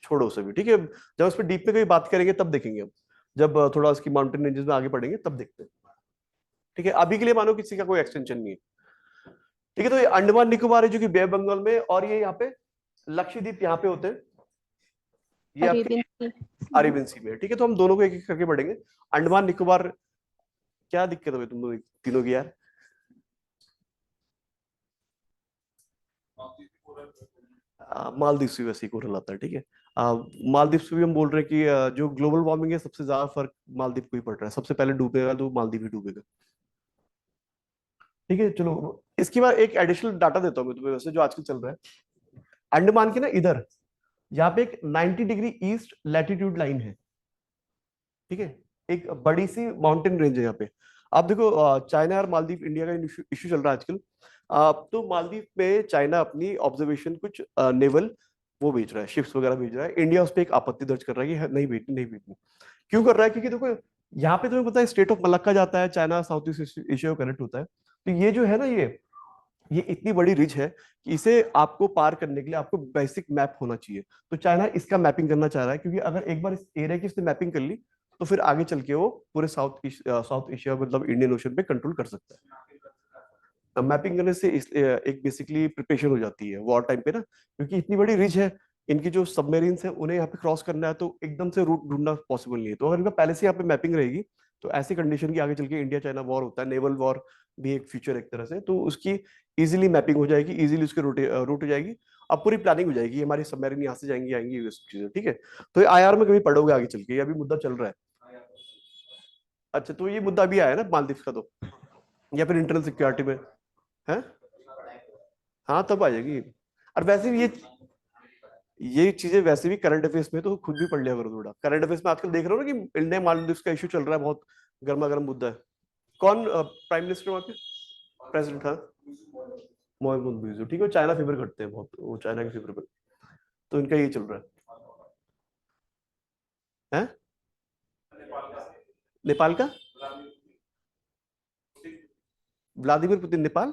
छोड़ो उसे भी। ठीक है, जब उस पर डीप में कोई बात करेंगे तब देखेंगे हम, जब थोड़ा उसकी माउंटेन रेंजेस में आगे बढ़ेंगे तब देखते हैं। ठीक है, अभी के लिए मानो किसी का कोई एक्सटेंशन नहीं है। ठीक है, तो ये अंडमान निकोबार है जो कि बे ऑफ बंगाल में, और ये यहाँ पे लक्षद्वीप यहाँ पे होते हैं, ये आपके अरेबियन सी। अरेबियन सी में है। ठीक है, तो हम दोनों को एक एक करके पढ़ेंगे। अंडमान निकोबार, क्या दिक्कत है तुम दोनों तीनों की यार? मालदीव से वैसे ही कोरल आता है। ठीक है, मालदीव से भी हम बोल रहे हैं कि जो ग्लोबल वार्मिंग है सबसे ज्यादा फर्क मालदीव को ही पड़ रहा है, सबसे पहले डूबेगा तो मालदीव ही डूबेगा। ठीक है, चलो इसके बाद एक एडिशनल डाटा देता हूँ मैं तुम्हें, वैसे जो आजकल चल रहा है। अंडमान के ना इधर, यहाँ पे एक 90 डिग्री ईस्ट लैटिट्यूड लाइन है। ठीक है, एक बड़ी सी माउंटेन रेंज है यहाँ पे। आप देखो चाइना और मालदीव, इंडिया का इशू चल रहा है आजकल। तो मालदीव में चाइना अपनी ऑब्जर्वेशन कुछ नेवल वो भेज रहा है, शिप्स वगैरह भेज रहा है। इंडिया उस पर एक आपत्ति दर्ज कर रहा है कि नहीं भेजनी नहीं भेजनी। क्यों कर रहा है? क्योंकि देखो यहाँ पे तुम्हें पता है स्टेट ऑफ मलक्का जाता है, चाइना साउथ ईस्ट एशिया को कनेक्ट होता है। तो ये जो है ना, ये इतनी बड़ी रिज है कि इसे आपको पार करने के लिए आपको बेसिक मैप होना चाहिए। तो चाइना इसका मैपिंग करना चाह रहा है, क्योंकि अगर एक बार इस एरिया की इसने मैपिंग कर ली तो फिर आगे चल के वो पूरे साउथ एशिया मतलब इंडियन ओशन पे कंट्रोल कर सकता है। मैपिंग करने से एक बेसिकली प्रिपरेशन हो जाती है वॉर टाइम पे ना, क्योंकि इतनी बड़ी रिज है, इनकी जो सबमेरीन्स है उन्हें यहाँ पे क्रॉस करना है, तो एकदम से रूट ढूंढना पॉसिबल नहीं है। तो अगर इनका पहले से यहाँ पे मैपिंग रहेगी तो ऐसी कंडीशन की आगे चल के इंडिया चाइना वॉर होता है, नेवल वॉर भी एक फ्यूचर एक तरह से, तो उसकी इजीली मैपिंग हो जाएगी, इजीली उसके रूट हो जाएगी। अब पूरी प्लानिंग हो जाएगी, हमारी सबमेरीन यहाँ से जाएंगी आएंगी ये सब चीजें। ठीक है, तो ये आईआर में कभी पढ़ोगे आगे चल के, ये अभी मुद्दा चल रहा है। अच्छा, तो ये मुद्दा अभी आया ना मालदीव का, तो या फिर इंटरनल सिक्योरिटी में है? हाँ तब आ जाएगी। और वैसे भी ये चीजें वैसे भी करंट अफेयर्स में तो खुद भी पढ़ लिया करो थोड़ा। करंट अफेयर्स में आजकल देख रहे हो ना कि इंडिया मालदीव का इशू चल रहा है, बहुत गर्मा गर्म मुद्दा है। कौन प्राइम मिनिस्टर वहां के? प्रेसिडेंट था मोहम्मद बुइजो। ठीक है, वो चाइना फेवर करते हैं बहुत, वो चाइना के फेवर पर, तो इनका ये चल रहा है। नेपाल का? Vladimir Putin Nepal?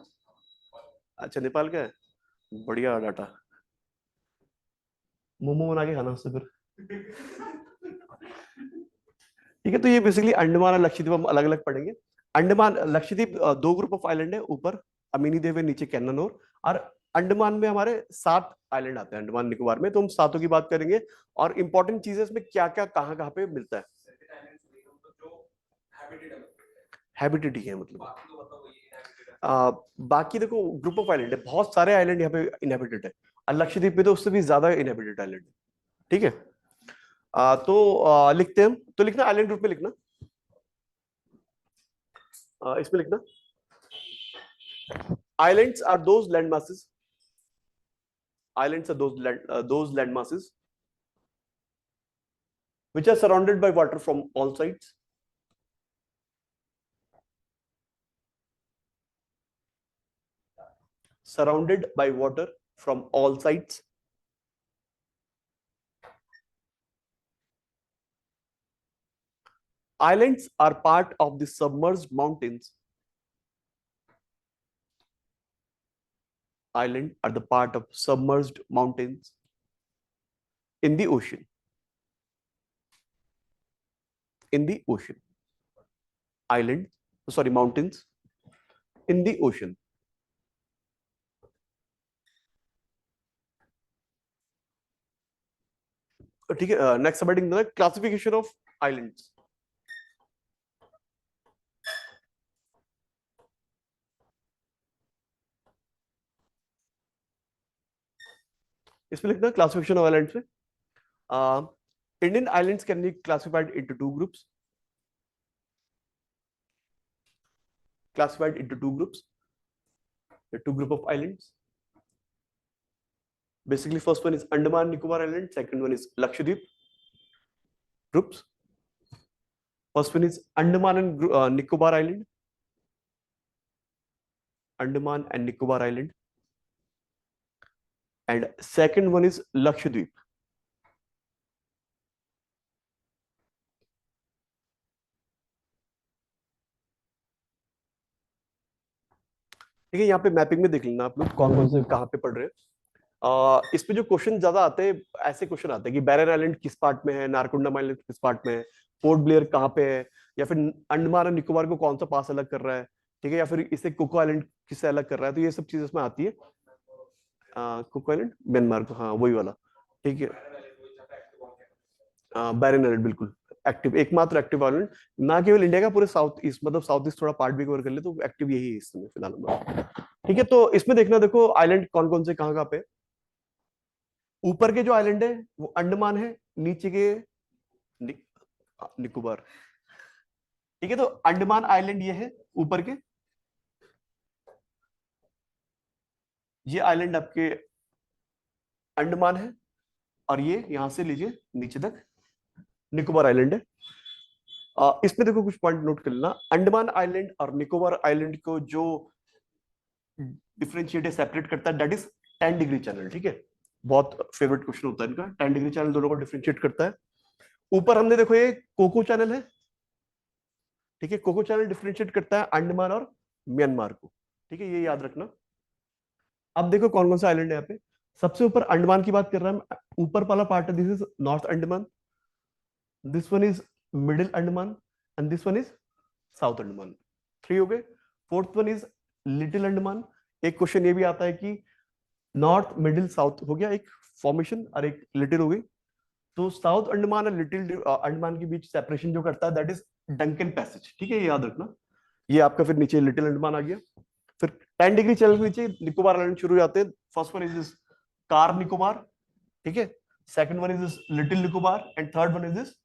अच्छा, नेपाल का है, बढ़िया डाटा। मोमो बना के खाना उससे फिर। ठीक है, तो ये बेसिकली अंडमान और लक्षद्वीप हम अलग अलग पढ़ेंगे। अंडमान लक्षद्वीप दो ग्रुप ऑफ आइलैंड है, ऊपर अमीनी देव है, नीचे कैन्ननोर। और अंडमान में हमारे 7 आइलैंड आते हैं अंडमान निकोबार में, तो हम सातों की बात करेंगे और इंपॉर्टेंट चीजें इसमें क्या क्या कहाँ कहाँ पे मिलता है। हैबिटेट ही है मतलब। बाकी देखो ग्रुप ऑफ आइलैंड है, बहुत सारे आइलैंड यहाँ पे इनहेबिटेड है, और लक्षद्वीप में तो उससे भी ज्यादा इनहेबिटेड आइलैंड है। ठीक है, तो लिखते हैं हम, तो लिखना आइलैंड ग्रुप में लिखना, इसमें लिखना islands are those land masses, islands are those land masses which are surrounded by water from all sides, surrounded by water from all sides. Islands are part of the submerged mountains. Islands are the part of submerged mountains in the ocean. In the ocean. Islands, sorry, mountains in the ocean. ठीक है, next subheading classification of islands. इसमें लिखना classification of islands में। Indian islands can be classified into two groups, classified into two groups, the two group of islands. Basically, first one is Andaman Nicobar Island, second one is Lakshadweep groups. First one is Andaman and Nicobar Island, Andaman and Nicobar Island, and second one is Lakshadweep. ठीक है, यहाँ पे mapping में देख लेना आप लोग कौन कौन से कहाँ पे पढ़ रहे हैं। इस पे जो क्वेश्चन ज्यादा आते हैं, ऐसे क्वेश्चन आते हैं कि बैरन आइलैंड किस पार्ट में है, नारकुंडम आइलैंड किस पार्ट में है, पोर्ट ब्लेयर कहाँ पे है, या फिर अंडमान और निकोबार को कौन सा पास अलग कर रहा है, ठीक है, या फिर इसे कोको आइलैंड किससे अलग कर रहा है। तो ये सब चीज इसमें आती है। कोको आइलैंड म्यांमार को, हाँ वही वाला, ठीक है। बैरन आइलैंड बिल्कुल एक्टिव, एकमात्र एक्टिव आइलैंड, ना केवल इंडिया का, पूरे साउथ ईस्ट, मतलब साउथ ईस्ट थोड़ा पार्ट भी कवर कर ले तो एक्टिव यही है इस समय फिलहाल। ठीक है, तो इसमें देखना, देखो आइलैंड कौन कौन से कहाँ कहाँ पे। ऊपर के जो आइलैंड है वो अंडमान है, नीचे के निकोबार। ठीक है, तो अंडमान आइलैंड ये है ऊपर के, ये आइलैंड आपके अंडमान है, और ये यहां से लीजिए नीचे तक निकोबार आइलैंड है। इसमें देखो कुछ पॉइंट नोट कर लेना, अंडमान आइलैंड और निकोबार आइलैंड को जो डिफरेंशिएट सेपरेट करता है दैट इज 10 डिग्री चैनल। ठीक है, बहुत फेवरेट क्वेश्चन होता है इनका, 10 डिग्री चैनल दोनों को डिफरेंशिएट करता है। ऊपर हमने देखो ये कोको चैनल है, ठीक है, कोको चैनल डिफरेंशिएट करता है अंडमान और म्यांमार को। ठीक है, ये याद रखना। अब देखो कौन कौन सा आइलैंड है यहाँ पे। सबसे ऊपर अंडमान की बात कर रहा है, ऊपर वाला पार्ट है, this is north Andaman, this one is middle Andaman, and this one is south Andaman. 3 हो गए। Fourth one is little Andaman. एक क्वेश्चन ये भी आता है कि नॉर्थ मिडिल साउथ हो गया एक फॉर्मेशन, और एक लिटिल हो गई। तो साउथ अंडमान और लिटिल अंडमान के बीच सेपरेशन जो करता है दैट इज डंकन पैसेज। ठीक है, ये याद रखना। ये आपका फिर नीचे लिटिल अंडमान आ गया। फिर 10 डिग्री चैनल के नीचे निकोबार आइलैंड शुरू हो जाते हैं। First one is car Nicobar, ठीक है, second one is little Nicobar, and third one is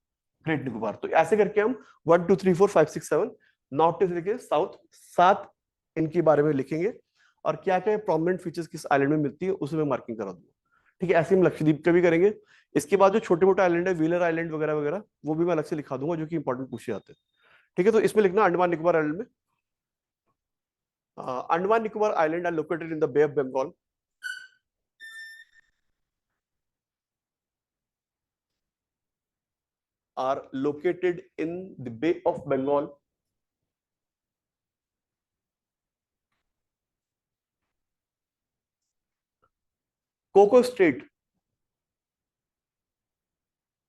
great Nicobar. तो ऐसे करके हम 1 2 3 4 5 6 7 नॉर्थ से लेके साउथ 7 इनके बारे में लिखेंगे, और क्या क्या प्रोमिनेंट फीचर्स किस आइलैंड में मिलती है उसमें मार्किंग करा दूंगा। ठीक है, ऐसे हम लक्षद्वीप का भी करेंगे। इसके बाद जो छोटे मोटे आइलैंड है, व्हीलर आइलैंड वगैरह वगैरह, वो भी मैं अलग से लिखा दूंगा जो कि इंपॉर्टेंट पूछे जाते हैं। ठीक है, तो इसमें लिखना अंडमान निकोबार आइलैंड में, Andaman Nicobar island are located in the bay of Bengal, are located in the Bay of Bengal, Coco Strait,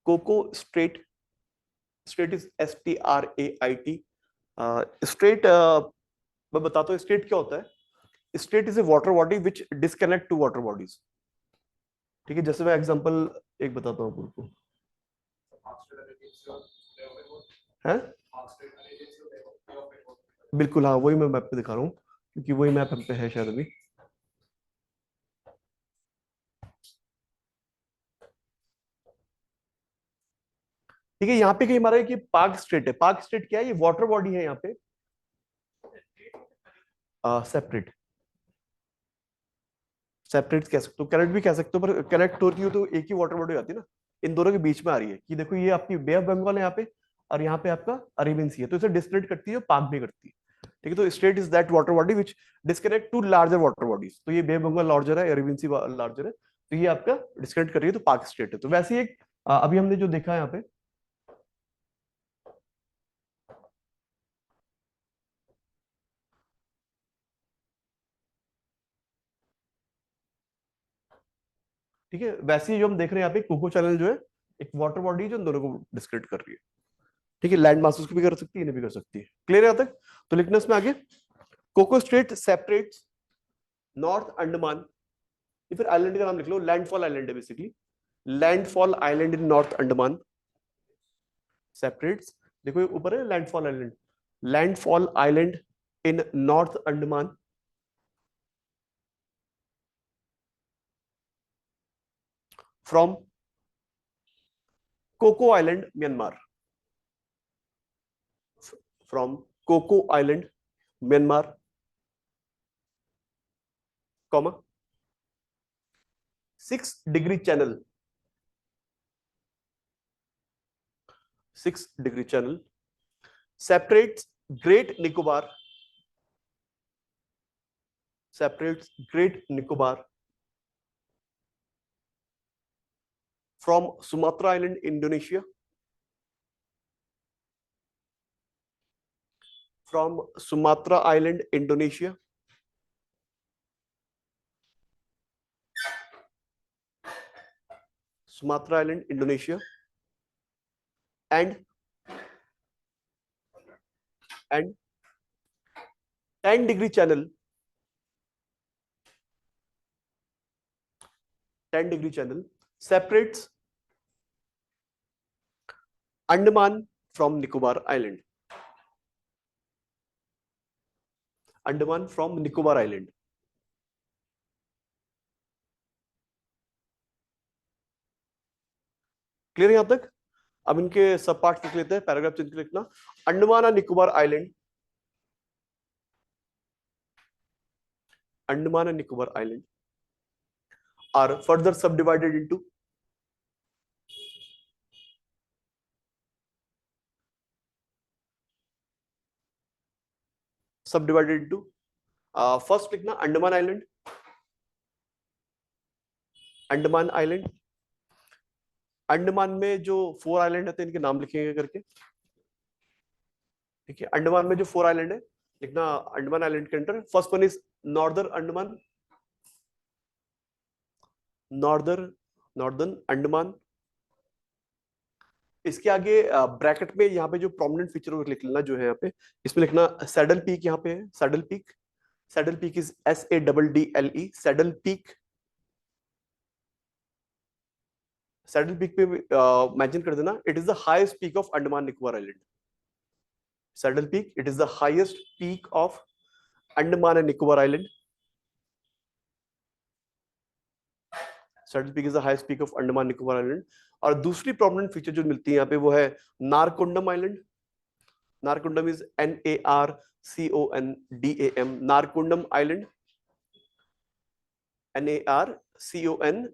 Coco Strait, Strait is STRAIT, strait मैं बताता हूँ स्ट्रेट क्या होता है। Strait is a water body which disconnect two water bodies. ठीक है, जैसे मैं एग्जांपल एक बताता हूँ आपको, है बिल्कुल, हाँ वही मैं मैप पे दिखा रहा हूँ, क्योंकि वही मैप हम पे है शायद अभी। ठीक है, यहाँ पे कहीं हमारा है कि पाक स्ट्रेट है। पाक स्ट्रेट क्या है, ये वाटर बॉडी है यहाँ पे सेपरेट, सेपरेट कह सकते हो, कनेक्ट भी कह सकते हो, पर कनेक्ट होती हो तो एक ही वाटर बॉडी आती है ना, इन दोनों के बीच में आ रही है। कि देखो ये आपकी बे ऑफ बंगाल है यहाँ पे, और यहाँ पे आपका अरेबियन सी है, तो इसे डिस्कनेक्ट करती है, पाक भी करती है। ठीक है, तो strait is that water body which disconnect two larger water bodies. तो ये बे ऑफ बंगाल लार्जर है, अरेबियन सी लार्जर है, तो ये आपका डिस्कनेक्ट कर रही है, तो पाक स्ट्रेट है। तो वैसे ही एक अभी हमने जो देखा है यहाँ पे, ठीक है, वैसे ही जो हम देख रहे हैं यहाँ पे कोको चैनल जो है, एक वाटर बॉडी जो इन दोनों को डिस्कनेक्ट कर रही है। ठीक है, लैंड मासेस को भी कर सकती है, इन्हें भी कर सकती है। क्लियर है यहाँ तक? तो लिखना इसमें आगे, Coco strait separates North Andaman, ये फिर आइलैंड का नाम लिख लो, लैंडफॉल आइलैंड है basically, landfall island in North Andaman separates, देखो ये ऊपर है landfall island, landfall island in North Andaman from Coco island Myanmar, from Coco island Myanmar, comma 6 degree channel, 6 degree channel separates Great Nicobar, separates Great Nicobar from Sumatra Island, Indonesia, from Sumatra Island, Indonesia, Sumatra Island, Indonesia, and 10 degree channel, 10 degree channel separates Andaman from Nicobar Island, Andaman from Nicobar Island. Clear यहां तक? अब इनके सब part लिख लेते हैं, paragraph change कर लिखना। Andaman and Nicobar island, Andaman and Nicobar Island are further subdivided into first लिखना अंडमान आइलैंड, अंडमान आइलैंड, अंडमान में जो 4 आइलैंड है इनके नाम लिखेंगे करके, ठीक है। अंडमान में जो 4 आइलैंड है लिखना अंडमान आइलैंड के under. First one is northern Andaman, northern Andaman. इसके आगे ब्रैकेट में यहाँ पे जो प्रोमिनेंट फीचर लिख लेना जो है यहाँ पे, इसमें लिखना सैडल पीक, यहाँ पे है saddle peak, saddle peak is SADDLE, saddle peak. Saddle peak पे मेंशन कर देना it is the highest peak of Andaman Nicobar island, saddle peak it is the highest peak of Andaman and Nicobar island, saddle peak is the highest peak of Andaman Nicobar island. और दूसरी prominent feature जो मिलती है यहाँ पे वो है Narcondam island, Narcondam is NARCONDAM, Narcondam island, NARCONDAM,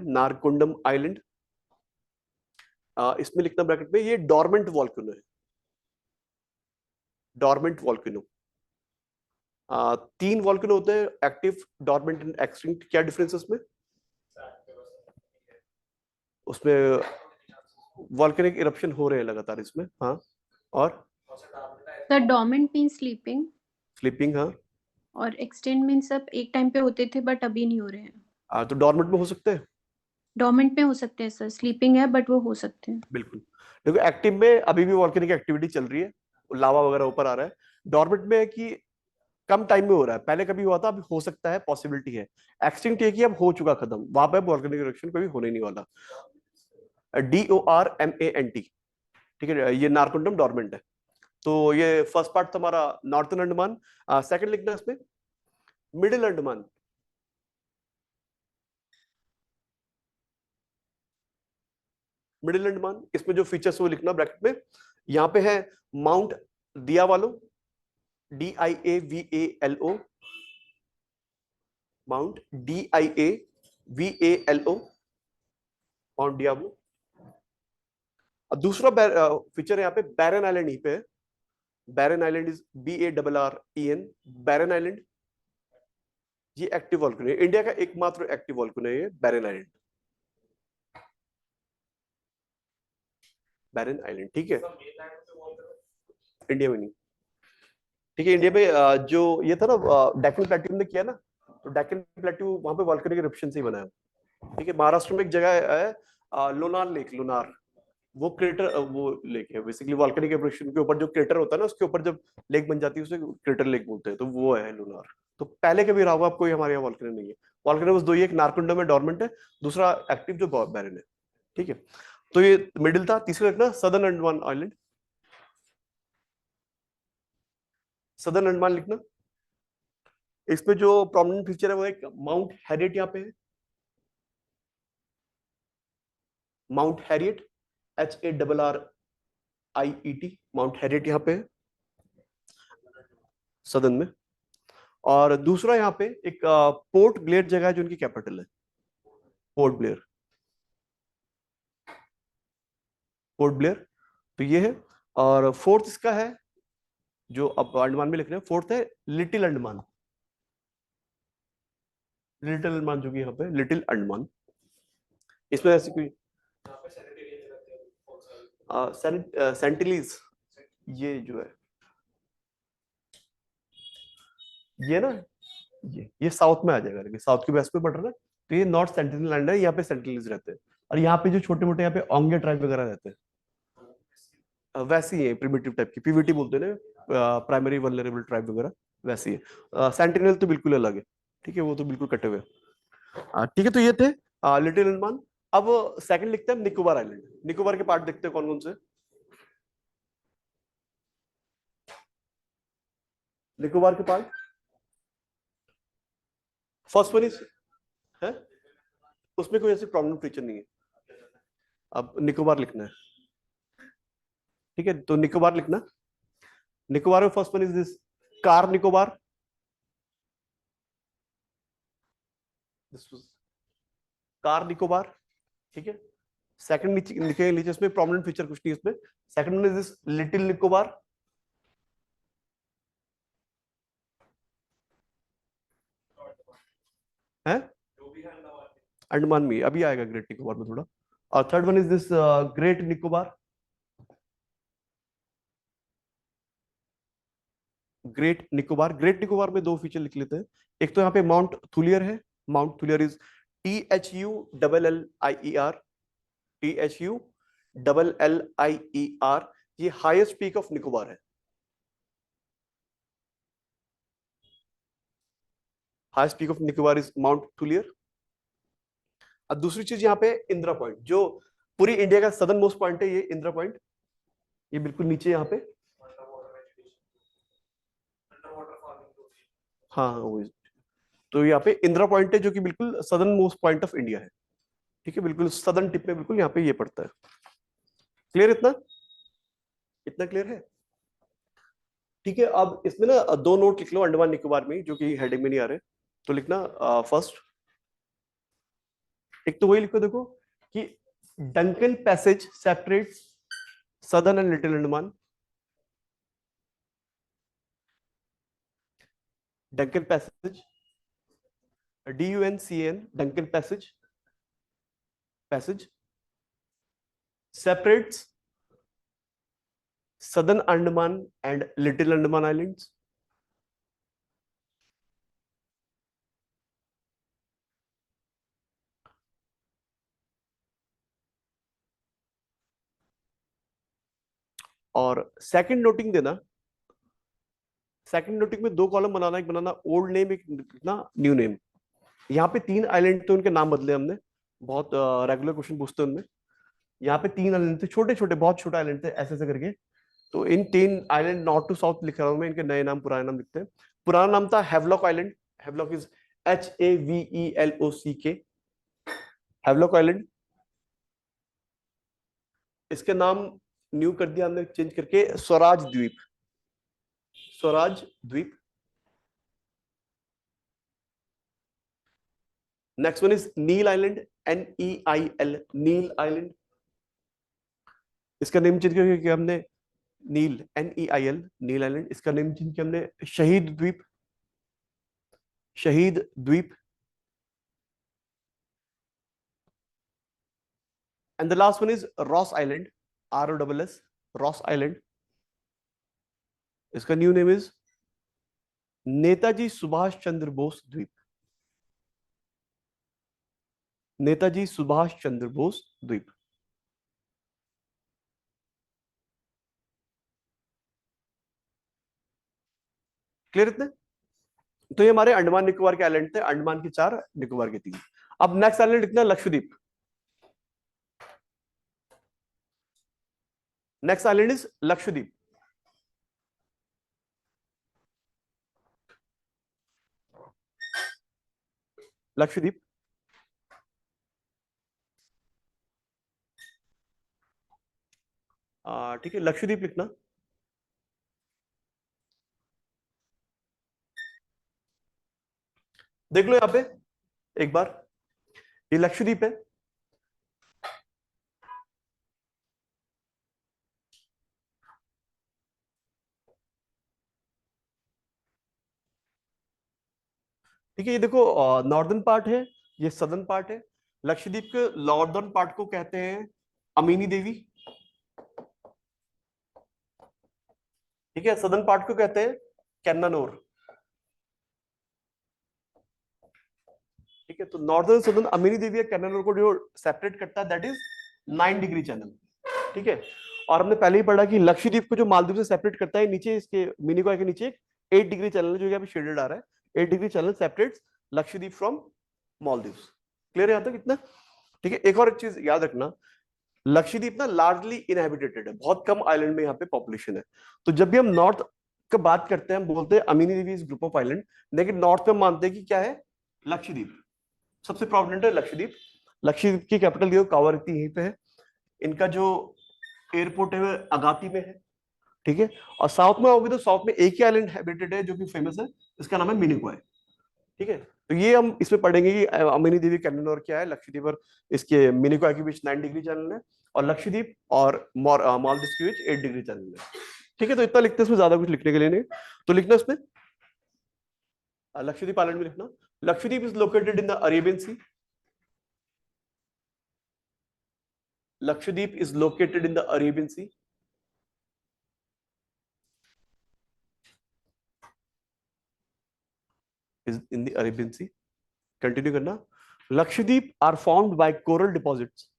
Narcondam island. इसमें लिखना ब्रैकेट में ये डोरमेंट वॉल्केनो है, डोरमेंट वॉल्केनो। 3 वॉल्केनो होते हैं, एक्टिव, डोरमेंट एंड एक्सटिंक्ट। क्या डिफरेंस है उसमें? उसमें वॉल्केनिक इरप्शन हो रहे हैं लगातार इसमें, हाँ। और The dormant means sleeping sleeping, हाँ। और extinct means सब एक टाइम पे होते थे बट अभी नहीं हो रहे हैं। तो डोरमेंट में हो सकते हैं, डोरमेंट में हो सकते हैं सर, स्लीपिंग है बट वो हो सकते हैं। बिल्कुल। देखो एक्टिव में अभी भी वॉल्केनिक एक्टिविटी चल रही है, लावा वगैरह ऊपर आ रहा है। डोरमेंट में है कि कम टाइम में हो रहा है, पहले कभी हुआ था, अभी हो सकता है, पॉसिबिलिटी है। एक्सटिंक्ट है कि अब हो चुका खत्म, वहां पे वॉल्केनिक इरप्शन कभी होने नहीं वाला। DORMANT, ठीक है, ये नारकोंडम डोरमेंट है। तो ये फर्स्ट पार्ट तुम्हारा नॉर्थन अंडमान। सेकंड लिखना इसमें मिडिल अंडमान, मिडिल अंडमान। इसमें जो फीचर्स वो लिखना ब्रैकेट में, यहाँ पे है mount Diavalo, DIAVALO, mount DIAVALO, mount Diavalo. दूसरा फीचर यहाँ पे बैरन आइलैंड, यहीं पे है। Barren island is BARREN, Barren island. ये एक्टिव वॉल्केनो है, इंडिया का एकमात्र एक्टिव वॉल्केनो है ये बैरन आइलैंड, बैरन आइलैंड, ठीक है। इंडिया में नहीं, ठीक है। इंडिया में जो ये था ना डेक्कन प्लेट्यू ने किया ना, तो डेक्कन प्लेट्यू वहां पे वॉल्केनिक इरप्शन से ही बना है, ठीक है। महाराष्ट्र में एक जगह है लोनार लेक, लोनार, वो क्रेटर, वो लेक है बेसिकली वॉल्केनिक इरप्शन के ऊपर। जो क्रेटर होता है ना उसके ऊपर जब लेक बन जाती है उसे क्रेटर लेक बोलते हैं, तो वो है लोनार। तो पहले कभी रहा हुआ आपको, हमारे यहाँ वॉल्केनो नहीं है। वॉल्केनो बस 2 ही, एक नारकुंडम में डोरमेंट है, दूसरा एक्टिव जो बैरन है, ठीक है। तो ये मिडिल था। तीसरा लिखना southern Andaman island, southern Andaman लिखना। इसमें जो प्रोमिनेंट फीचर है वो एक माउंट हैरियट यहाँ पे है, mount Harriet, HARRIET, mount Harriet यहाँ पे है, सदन में। और दूसरा यहाँ पे एक पोर्ट ब्लेयर जगह है जो उनकी कैपिटल है, पोर्ट ब्लेयर, पोर्ट ब्लेयर। तो ये है। और फोर्थ इसका है जो अब अंडमान में लिख रहे हैं, फोर्थ है लिटिल अंडमान। लिटिल अंडमान जो कि यहाँ पे लिटिल अंडमान, इसमें ऐसी कोई सेंटिलीज, ये जो है ये ना, ये साउथ में आ जाएगा, लेकिन साउथ के वेस्ट पे पड़ रहा है, तो ये नॉर्थ सेंटिनल लैंड है, यहाँ पे सेंटिनल्स रहते हैं। और यहाँ पे जो छोटे मोटे यहाँ पे ओंगे ट्राइब वगैरह रहते हैं, वैसी है प्रिमिटिव टाइप की, पीवीटी बोलते हैं ना, प्राइमरी वल्नरेबल ट्राइब वगैरह, वैसी है। सेंटिनल तो बिल्कुल अलग है, ठीक है, वो तो बिल्कुल कटे हुए हैं। ठीक है, तो ये थे लिटिल अंडमान। अब सेकंड लिखते हैं निकोबार आइलैंड। निकोबार के पार्ट देखते हैं कौन कौन से। निकोबार के पार्ट, फर्स्ट वन इज है, उसमें कोई ऐसी प्रोमिनेंट फीचर नहीं है। अब निकोबार लिखना है, ठीक है, तो निकोबार लिखना। निकोबार में first one is this car Nicobar, car Nicobar, ठीक है। सेकंड नीचे लिखे नीचे, इसमें प्रोमिनेंट फीचर कुछ नहीं है इसमें। Second one is this little Nicobar, है अंडमान में, अभी आएगा ग्रेट निकोबार में थोड़ा। और third one is this great Nicobar, great Nicobar. Great Nicobar में दो फीचर लिख लेते हैं। एक तो यहाँ पे माउंट थुलियर है, mount Thuillier is THULLIER, THULLIER, ये हाईएस्ट पीक ऑफ निकोबार है, highest peak of Nicobar is mount Thuillier. अब दूसरी चीज यहाँ पे इंदिरा पॉइंट, जो पूरी इंडिया का सदर्न मोस्ट पॉइंट है, ये इंदिरा पॉइंट, ये बिल्कुल नीचे यहाँ पे। हाँ हाँ वो, तो यहाँ पे इंदिरा पॉइंट है जो कि बिल्कुल southern most point of India है, ठीक है, बिल्कुल सदर्न टिप में, बिल्कुल यहाँ पे ये पड़ता है। क्लियर इतना, इतना क्लियर है? ठीक है, अब इसमें ना दो नोट लिख लो अंडमान निकोबार में, जो कि हेडिंग में नहीं आ रहे, तो लिखना फर्स्ट, एक तो वही लिखो देखो कि Duncan passage separates southern and little Andaman. Duncan passage, DUNCAN, Duncan passage, passage separates southern Andaman and Little Andaman Islands. और सेकंड नोटिंग देना, सेकंड नोटिंग में दो कॉलम बनाना, एक बनाना ओल्ड नेम, एक लिखना न्यू नेम। यहाँ पे तीन आइलैंड थे, उनके नाम बदले हमने, बहुत रेगुलर क्वेश्चन पूछते हैं उनमें। यहाँ पे तीन आइलैंड थे, छोटे छोटे, बहुत छोटे आइलैंड थे, ऐसे ऐसे करके। तो इन तीन आइलैंड नॉर्थ टू साउथ लिख रहा हूं मैं, इनके नए नाम पुराने नाम लिखते हैं। पुराना नाम था Havelock island, Havelock is HAVELOCK, Havelock island. इसके नाम न्यू कर दिया हमने, चेंज करके Swaraj Dweep, Swaraj Dweep. Next one is Neil island, NEIL, Neil island. इसका नेम चेंज करके हमने नील, NEIL, नील आइलैंड। इसका नेम चेंज किया हमने Shaheed Dweep, Shaheed Dweep. And the last one is Ross island, ROSS, Ross island. इसका new name is Netaji Subhash Chandra Bose Dweep, Netaji Subhash Chandra Bose द्वीप। क्लियर इतने? तो ये हमारे अंडमान निकोबार के आइलैंड थे, अंडमान के 4, निकोबार के 3। अब नेक्स्ट आइलैंड लिखना Lakshadweep. Next island is Lakshadweep. Lakshadweep, ठीक है, लक्षद्वीप लिखना। देख लो यहाँ पे एक बार, ये लक्षद्वीप है। ठीक है, ये देखो नॉर्दर्न पार्ट है, ये सदर्न पार्ट है। लक्षद्वीप के नॉर्दर्न पार्ट को कहते हैं अमीनी देवी, ठीक है। सदर्न पार्ट को कहते हैं कैन्नानोर, ठीक है। तो नॉर्दर्न सदर्न अमीनी देवी या कैन्नानोर को जो सेपरेट करता है दैट इज 9 डिग्री चैनल, ठीक है। और हमने पहले ही पढ़ा कि लक्षद्वीप को जो मालदीव से सेपरेट करता है, नीचे इसके मिनिकॉय के नीचे 8 डिग्री चैनल जो यहाँ पे शेडेड आ रहा है, 8 degree channel separates Lakshadweep from Maldives. Clear है यहाँ तक इतना? ठीक है। एक और एक चीज याद रखना, लक्षद्वीप ना लार्जली इनहेबिटेटेड है, बहुत कम आइलैंड में यहाँ पे पॉपुलेशन है। तो जब भी हम नॉर्थ का बात करते हैं, हम बोलते हैं Amini Devi is group of island, लेकिन नॉर्थ में मानते हैं कि क्या है, लक्षद्वीप सबसे प्रोमिनेंट है। लक्षद्वीप, लक्षद्वीप की कैपिटल जो कावारत्ती यहीं पे है। इनका जो एयरपोर्ट है वो अगाती में है, ठीक है। और साउथ में आओगे तो साउथ में एक ही आइलैंड हैबिटेड है जो कि फेमस है, इसका नाम है मिनिकॉय, ठीक है। तो ये हम इसमें पढ़ेंगे कि अमीनी देवी कैन्नानोर क्या है, लक्षद्वीप और इसके मिनिकॉय के बीच 9 डिग्री चैनल है, और लक्षद्वीप और मालदीव के बीच 8 डिग्री चैनल है, ठीक है। तो इतना लिखते हैं, इसमें ज्यादा कुछ लिखने के लिए नहीं। तो लिखना इसमें लक्षद्वीप आइलैंड में लिखना, Lakshadweep is located in the Arabian sea, Lakshadweep is located in the Arabian Sea. Is in the Arabian Sea. Continue करना. Lakshadweep are formed by coral deposits.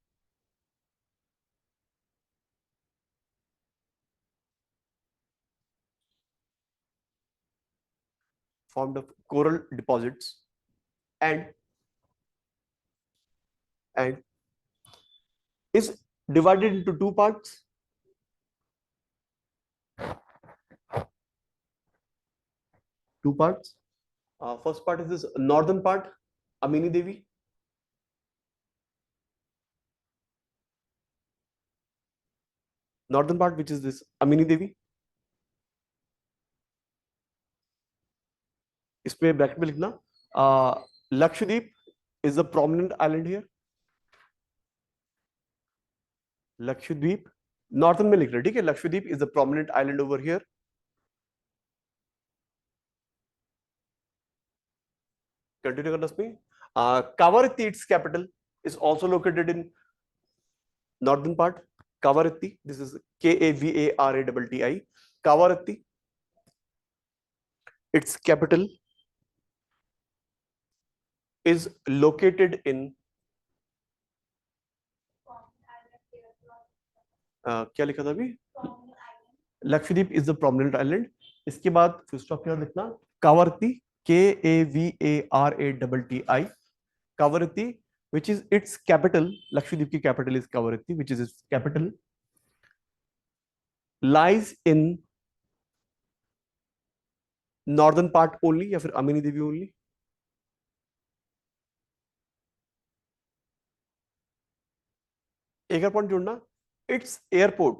Formed of coral deposits and is divided into two parts. Two parts. First part is this northern part, Amini Devi. Northern part, which is this Amini Devi. इसमें bracket में लिखना Lakshadweep is a prominent island here. Lakshadweep northern में लिख रहे, ठीक है। Lakshadweep is the prominent island over here. Continue करना इसमें। Kavaratti it's capital is also located in northern part. Kavaratti, this is KAVARATTI, Kavaratti, it's capital is located इन क्या लिखा था अभी, Lakshadweep is the prominent island. इसके बाद फुल स्टॉप के बाद लिखना Kavaratti, KAVARATTI, Kavaratti which is its capital, Lakshadweep की capital is Kavaratti, which is its capital, lies in northern part only या फिर अमीनी देवी only। एक और पॉइंट जोड़ना, its airport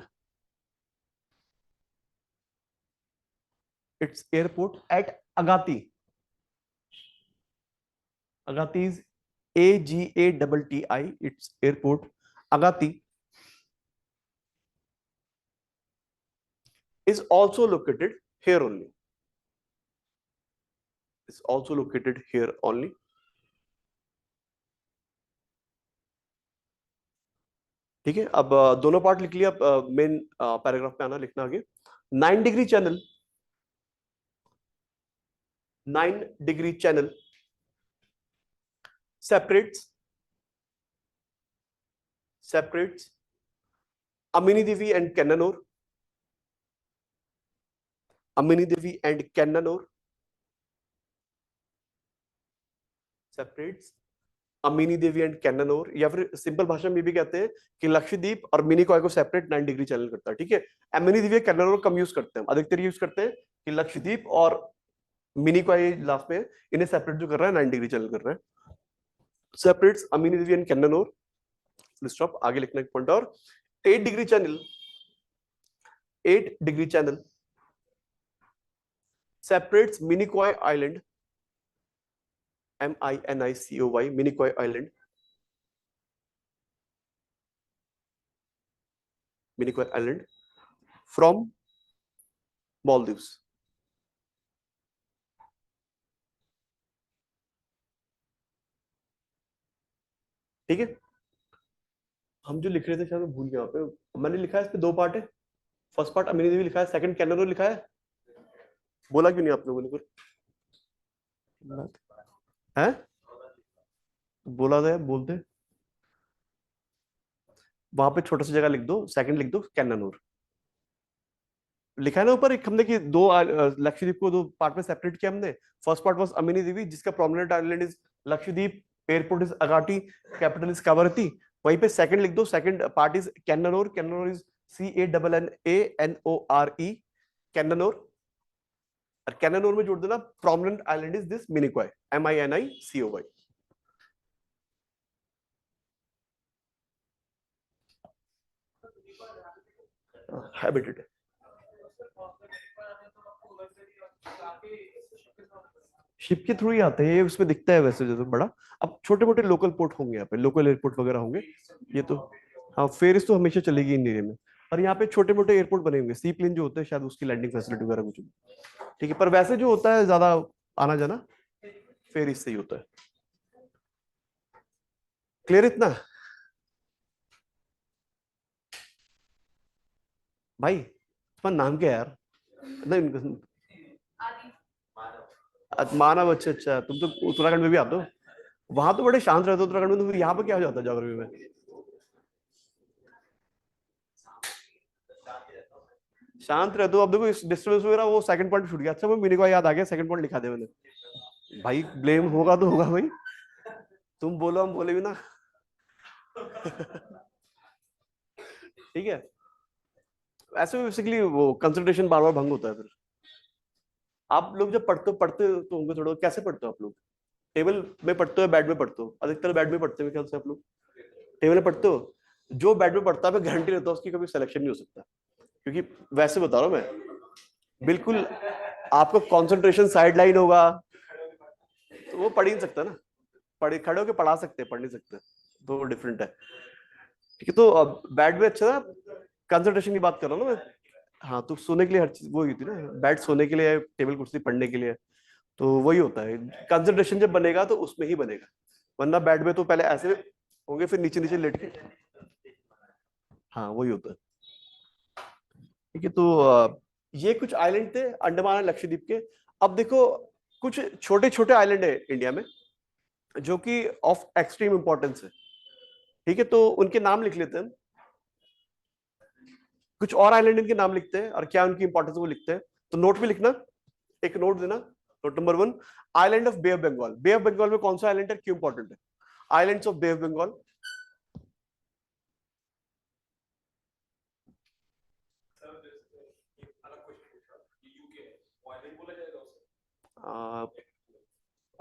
at Agatti, Agatti is AGATTI, its airport Agatti is also located here only, is also located here only। ठीक है, अब दोनों part लिख लिया। अब मेन पैराग्राफ पे आना, लिखना आगे 9 degree channel, 9 degree channel separates Amini Devi and Kannanur, Amini Devi and Kannanur separates Amini Devi and Cannanore, या फिर सिंपल भाषा में भी कहते हैं कि लक्षद्वीप और मिनिकॉय को सेपरेट 9 डिग्री चैनल करता है, ठीक है। अमीनी देवी कैन्नानोर कम यूज करते हैं, अधिकतर यूज करते हैं कि लक्षद्वीप और मिनिकॉय लास्ट में इन्हें सेपरेट जो कर रहा है 9 डिग्री चैनल कर रहा है, separates Amini Devi and Cannanore. Stop, आगे लिखना एक पॉइंट और 8 degree channel 8-degree channel separates Minicoy Island, Minicoy, Minicoy Island, Minicoy Island from Maldives. ठीक है, हम जो लिख रहे थे शायद मैं भूल गया यहाँ पे, मैंने लिखा है इस पे 2 पार्ट है। फर्स्ट पार्ट अमीनी देवी लिखा है, सेकंड कैनन ओर लिखा है। बोला क्यों नहीं आप लोगों ने कुछ? हैं? बोला था, बोलते। वहां पे छोटा सा जगह लिख दो, सेकंड लिख दो कैननूर। लिखा है ना ऊपर, एक हमने कि 2 लक्षद्वीप को 2 पार्ट में सेपरेट किया हमने। First part was Amini Dweep, जिसका prominent island is Lakshadweep, airport is Agatti, capital is Kavaratti. वहीं पे सेकंड लिख दो, second part is Cannanore, Cannanore is CANNANORE, Cannanore. और कैननोर में जोड़ देना prominent island is this Minicoy, MINICOY। Habited. Ship के थ्रू ही आते हैं, ये उसमें दिखता है वैसे जो बड़ा। अब छोटे मोटे लोकल पोर्ट होंगे यहाँ पे, लोकल एयरपोर्ट वगैरह होंगे ये तो। हाँ, फेरिस तो हमेशा चलेगी इन एरिया में। और यहाँ पे छोटे मोटे एयरपोर्ट बने होंगे, सी प्लेन जो होते हैं शायद उसकी लैंडिंग फैसिलिटी वगैरह कुछ। ठीक है, पर वैसे जो होता है ज्यादा आना जाना फेरिस से ही होता है। क्लियर इतना भाई? तुम्हारा नाम क्या है यार? नहीं, मानव। अच्छा अच्छा, तुम तो उत्तराखंड में भी आते हो। वहां तो बड़े शांत रहते हो उत्तराखंड में, तो फिर यहाँ पे क्या हो जाता है ज्योग्राफी में? शांत रहते हो। अब देखो इस डिस्टर्बेंस वगैरह वो सेकंड पॉइंट छूट गया। अच्छा, वो मेरे को याद आ गया, सेकंड पॉइंट लिखा दे मैंने। भाई ब्लेम होगा तो होगा भाई, तुम बोलो हम बोले भी ना। ठीक है, ऐसे बेसिकली वो कंसंट्रेशन बार बार भंग होता है। फिर आप लोग जब पढ़ते हो तो होंगे थोड़ा, कैसे पढ़ते हो आप लोग? टेबल में पढ़ते हो, बेड में पढ़ते हो? अधिकतर बेड में पढ़ते हो ख्याल से आप लोग। टेबल में पढ़ते हो? जो बेड में पढ़ता है मैं गारंटी देता हूँ उसकी कभी सिलेक्शन नहीं हो सकता, क्योंकि वैसे बता रहा हूँ मैं, बिल्कुल आपका कंसंट्रेशन साइड लाइन होगा, तो वो पढ़ ही नहीं सकता ना। पढ़े खड़े होकर पढ़ा सकते हैं, पढ़ नहीं सकते, तो डिफरेंट है। ठीक है, तो बेड में अच्छा ना, कंसंट्रेशन की बात कर रहा हूँ ना मैं। हाँ, तो सोने के लिए हर चीज वो ही थी ना, बेड सोने के लिए, टेबल कुर्सी पढ़ने के लिए, तो वही होता है। कंसंट्रेशन जब बनेगा तो उसमें ही बनेगा, वरना बेड में तो पहले ऐसे होंगे फिर नीचे नीचे लेट के। हाँ, वही होता है। ठीक है, तो ये कुछ आइलैंड थे अंडमान और लक्षद्वीप के। अब देखो, कुछ छोटे छोटे आइलैंड है इंडिया में जो कि ऑफ एक्सट्रीम इंपॉर्टेंस है। ठीक है, तो उनके नाम लिख लेते हैं। कुछ और आइलैंड इनके नाम लिखते हैं और क्या उनकी इंपॉर्टेंस वो लिखते हैं। तो नोट में लिखना, एक नोट देना। Note number 1, island of bay of Bengal. Bay of Bengal में कौन सा आइलैंड है, क्यों इंपॉर्टेंट है? Islands of bay of Bengal.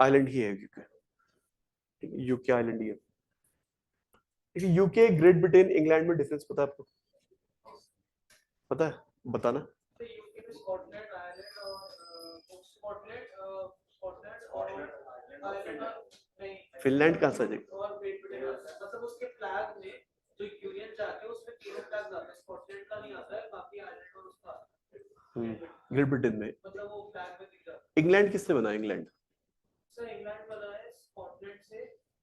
Island ही है यूके। यूके आइलैंड ही है। यूके, ग्रेट ब्रिटेन, इंग्लैंड में डिफरेंस पता है आपको? पता है, बताना। फिनलैंड कहाँ से? मतलब उसके फ्लैग में जो यूनियन जैक है उसमें तीनों फ्लैग आते हैं, स्कॉटलैंड का नहीं आता है, बाकी आयरलैंड और उसका आता है। ग्रेट ब्रिटेन में। मतलब वो फ्लैग में दिख जाता है। इंग्लैंड किससे बना? इंग्लैंड सर इंग्लैंड बना है स्कॉटलैंड से,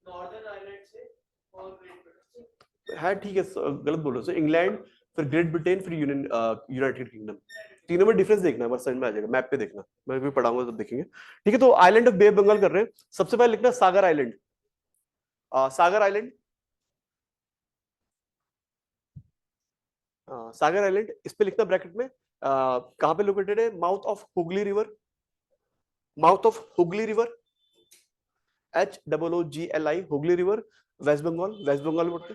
नॉर्दर्न आयरलैंड से और ग्रेट ब्रिटेन से। है, ठीक है, गलत बोल रहे हो। इंग्लैंड, फिर ग्रेट ब्रिटेन, फिर यूनाइटेड किंगडम। तीनों में डिफरेंस देखना, बस समझ में आ जाएगा, मैप पे देखना, मैं भी पढ़ाऊंगा तब देखेंगे। ठीक है, तो island of bay of Bengal कर रहे हैं। सबसे पहले लिखना Sagar island. Sagar island, Sagar island इस पे लिखना ब्रैकेट में। कहां पे लोकेटेड है? Mouth of Hooghly river, mouth of Hooghly river, HOOGLI, Hooghly river, West Bengal. West Bengal में पड़ते,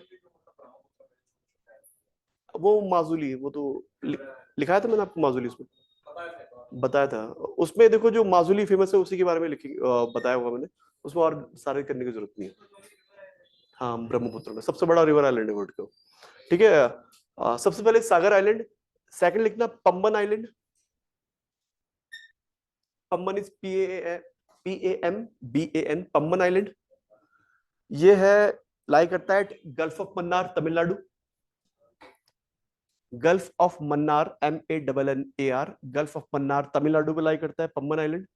वो माजुली, वो तो लिखाया था मैंने आपको माजुली, उसमें बताया था। उसमें देखो जो माजुली फेमस है उसी के बारे में बताया हुआ मैंने, उसमें और सारे करने की जरूरत नहीं है। हाँ, ब्रह्मपुत्र में सबसे बड़ा रिवर आइलैंड है वर्ल्ड का। ठीक है, सबसे पहले सागर आइलैंड। सेकंड लिखना Pamban island, Pamban is PAMBAN, Pamban island. ये है लाई करता है gulf of Mannar Tamil Nadu, gulf of Mannar MANNAR, gulf of Mannar Tamil Nadu में लाई करता है पम्बन आइलैंड।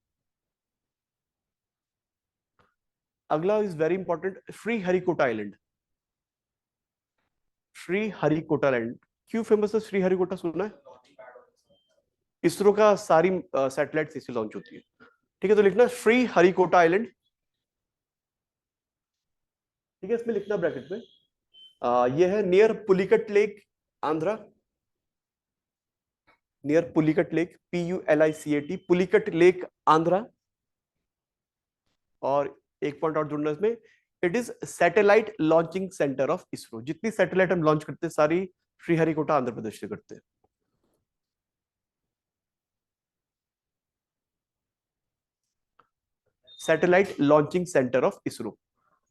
अगला is very important, Shri Harikota island. Shri Harikota island क्यों फेमस है? श्री हरिकोटा सुना है? इसरो का सारी सैटेलाइट इसी लॉन्च होती है। ठीक है, तो लिखना श्री हरिकोटा आइलैंड। ठीक है, इसमें लिखना ब्रैकेट में ये है near Pulicat lake Andhra, near Pulicat lake PULICAT, Pulicat lake Andhra. और एक पॉइंट और जुड़ना इसमें, it is satellite launching centre of ISRO. जितनी सैटेलाइट हम लॉन्च करते हैं सारी श्रीहरिकोटा आंध्र प्रदेश से करते हैं। Satellite launching centre of ISRO,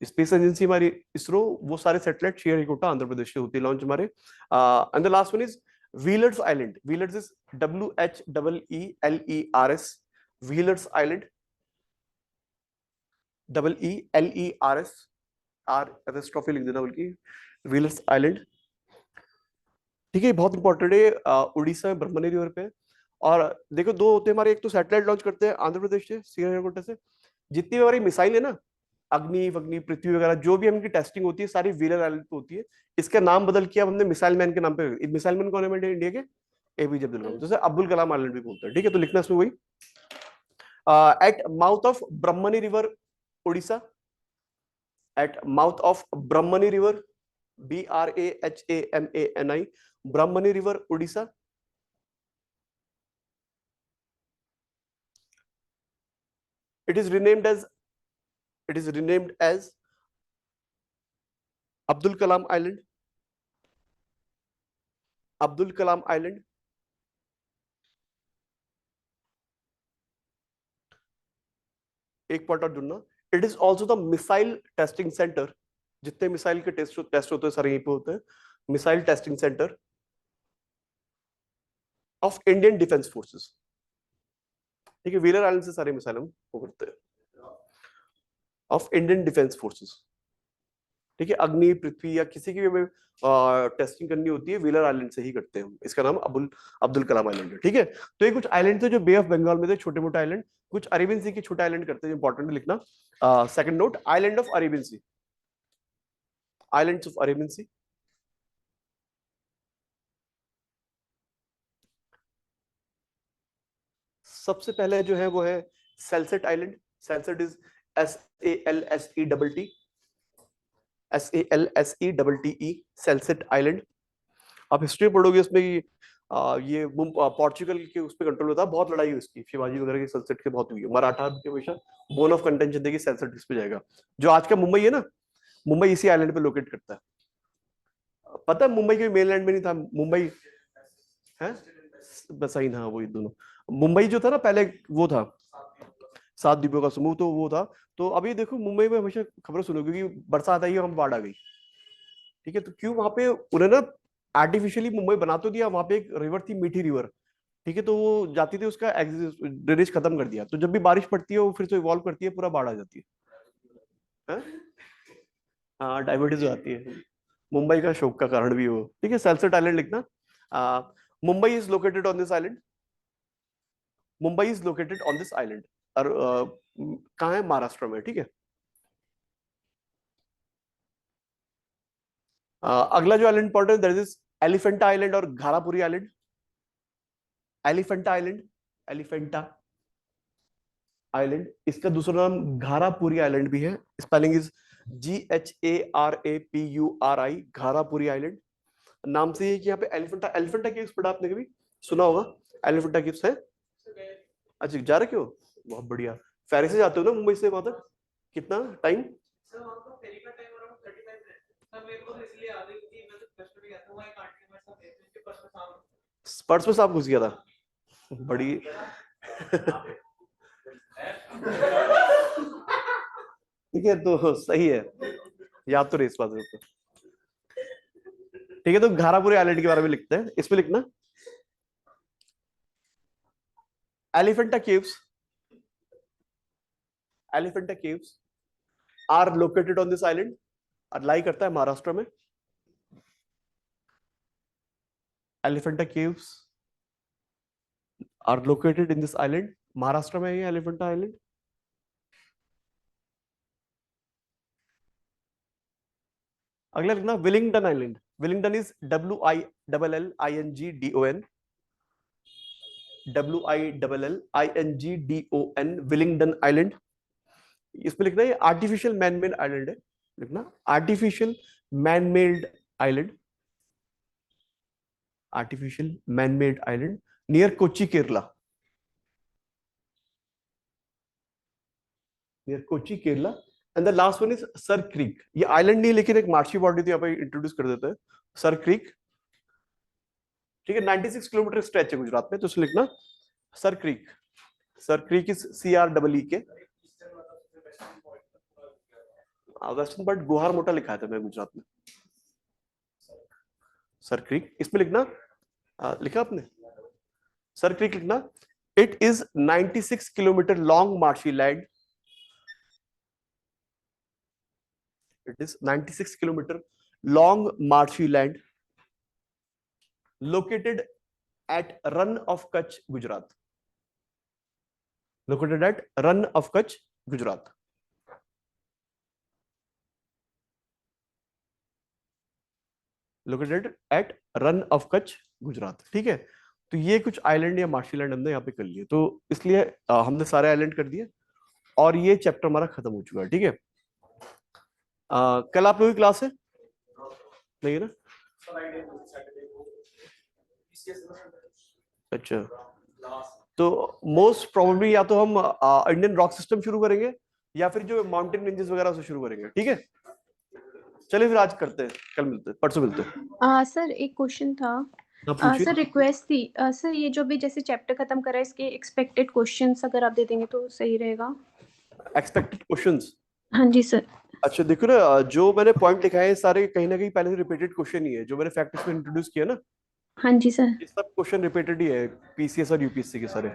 space agency हमारी इसरो, वो सारे सैटेलाइट श्रीहरिकोटा आंध्र प्रदेश से होती है लॉन्च हमारे। And the last one is wheelers island. Wheelers is WHEELERS, wheelers island, WELERS, apostrophe लिख देना बल्कि, व्हीलर्स आइलैंड। ठीक है, बहुत इंपॉर्टेंट है, उड़ीसा में ब्रह्मणी रिवर पे। और देखो दो होते हैं हमारे, एक तो सैटेलाइट लॉन्च करते हैं आंध्र प्रदेश से श्रीहरिकोटा से। जितनी भी हमारी मिसाइल है ना, अग्नि वग्नि पृथ्वी वगैरह, जो भी हमकी टेस्टिंग होती है सारी व्हीलर आइलैंड पे होती है। इसका नाम बदल के अब हमने मिसाइल मैन के नाम पे, मिसाइल मैन कौन है इंडिया के? APJ अब्दुल कलाम, जैसे अब्दुल कलाम आइलैंड भी बोलते हैं। ठीक है, तो लिखना इसमें वही, at mouth of Brahmani river Orissa, at mouth of Brahmani river BRAHAMANI, Brahmani river Orissa. It is renamed as Abdul Kalam Island, Abdul Kalam Island। एक पॉइंट और जुड़ना, it is also the missile testing centre. जितने मिसाइल के टेस्ट होते हैं सारे यहीं पे होते हैं, missile testing centre of Indian defence forces. ठीक है, व्हीलर आइलैंड से सारे मिसाइल हम वो करते हैं, ऑफ इंडियन डिफेंस फोर्सेस। ठीक है, अग्नि पृथ्वी या किसी की भी हमें टेस्टिंग करनी होती है व्हीलर आइलैंड से ही करते हैं हम। इसका नाम अब्दुल कलाम आइलैंड है। ठीक है, तो ये कुछ आइलैंड थे जो बे ऑफ बंगाल में थे, छोटे मोटे आइलैंड। कुछ अरेबियन सी के छोटे आइलैंड करते हैं, इंपॉर्टेंट लिखना। Second note, island of Arabian sea, islands of Arabian sea. सबसे पहले जो है वो है Salsette island. Salsette is SALSETT, SALSETTE, Salsette island. आप हिस्ट्री पढ़ोगे उसमें ये पोर्चुगल के उस पर कंट्रोल होता है, बहुत लड़ाई हुई उसकी, शिवाजी वगैरह की सेल्सेट के बहुत हुई है। मराठा के हमेशा बोन ऑफ कंटेंशन देखिए सेल्सेट इस पे जाएगा। जो आज का मुंबई है ना, मुंबई इसी आइलैंड पे लोकेट करता है। पता है मुंबई के मेनलैंड में नहीं था मुंबई है, बस ही ना, वही दोनों। मुंबई जो था ना पहले, वो था 7 द्वीपों का समूह, तो वो था। तो अभी देखो मुंबई में हमेशा खबर सुनो, क्योंकि बरसात आई है, हम बाढ़ आ गई। ठीक है, तो क्यों वहां पे उन्होंने आर्टिफिशियली मुंबई बना तो दिया, वहां पे एक रिवर थी मीठी रिवर। ठीक है, तो वो जाती थी, उसका ड्रेनेज खत्म कर दिया, तो जब भी बारिश पड़ती है वो फिर से इवॉल्व करती है, पूरा बाढ़ आ जाती है। हाँ, डाइवर्टिस हो जाती है, मुंबई का शोक का कारण भी हो। ठीक है, सेल्सेट आइलैंड लिखना। Mumbai is located on this island, Mumbai is located on this island. और कहाँ है? महाराष्ट्र में। ठीक है, अगला जो island important, that is Elephanta island और Gharapuri island. Elephanta island, Elephanta island, इसका दूसरा नाम घारापुरी आइलैंड भी है। Spelling is GHARAPURI, Gharapuri island. नाम से ही कि यहाँ पे एलिफेंटा, एलिफेंटा केव्स पढ़ा आपने कभी, सुना होगा? एलिफेंटा केव्स है। अच्छा, जा रहे क्यों? बहुत बढ़िया। फेरी से जाते हो ना मुंबई से वहां तक? कितना टाइम? सर वहां का फेरी का टाइम अराउंड 35 मिनट। सर मेरे को इसलिए याद है क्योंकि मैं तो फर्स्ट में गया था, वहां एक आंटी मेरे साथ गई थी, उनके पर्स में पर्स में सांप घुस गया था? बड़ी ठीक है, तो सही है, याद तो रही इस बात को। ठीक है, तो घारापुरी आइलैंड के बारे में लिखते हैं, इसमें लिखना Elephanta caves are located on this island, और लाई करता है महाराष्ट्र में। Elephanta caves are located in this island, Maharashtra में है एलिफेंटा आइलैंड। अगला लिखना Willingdon island. Willingdon is WILLINGDON, WILLINGDON, Willingdon island. इसमें लिखना है आर्टिफिशियल मैनमेड आइलैंड है, लिखना artificial manmade island, artificial manmade island near Kochi Kerala, near Kochi Kerala. And the last one is Sir Creek. ये आइलैंड नहीं लेकिन एक मार्शी बॉडी थी, यहाँ पे इंट्रोड्यूस कर देते हैं सर क्रीक। ठीक है, 96 किलोमीटर स्ट्रेच है गुजरात में, तो उसमें लिखना sir creek. Sir creek is CREEK। Western but गुहार मोटा लिखा था मैं गुजरात में, सर क्रीक। इसमें लिखना लिखा आपने सर क्रीक, लिखना it is 96 kilometre long marshy land, it is 96 kilometer long marshy land located at Rann of Kutch, Gujarat, located at Rann of Kutch, Gujarat। located at Rann of Kutch, Gujarat। ठीक है, तो ये कुछ island या marshy land हमने यहाँ पे कर लिए, तो इसलिए हमने सारे आइलैंड कर दिए और ये चैप्टर हमारा खत्म हो चुका है। ठीक है, कल आप लोगों की क्लास है नहीं है ना? अच्छा, तो मोस्ट प्रोबेबली या तो हम इंडियन रॉक सिस्टम शुरू करेंगे या फिर जो माउंटेन रेंजेस वगैरह से शुरू करेंगे। ठीक है, चलिए फिर आज करते हैं, कल मिलते हैं, परसों मिलते हैं। सर एक क्वेश्चन था। पूछिए। सर रिक्वेस्ट थी, सर ये जो भी जैसे चैप्टर खत्म करा है इसके एक्सपेक्टेड क्वेश्चंस अगर आप दे देंगे तो सही रहेगा। Expected questions? हाँ जी सर। अच्छा देखो ना, जो मैंने पॉइंट लिखा है सारे कहीं ना कहीं पहले से रिपीटेड क्वेश्चन ही है, जो मैंने फैक्टर्स में इंट्रोड्यूस किया ना, हाँ जी सर। ये सब क्वेश्चन रिपीटेड ही है PCS और UPSC के सारे।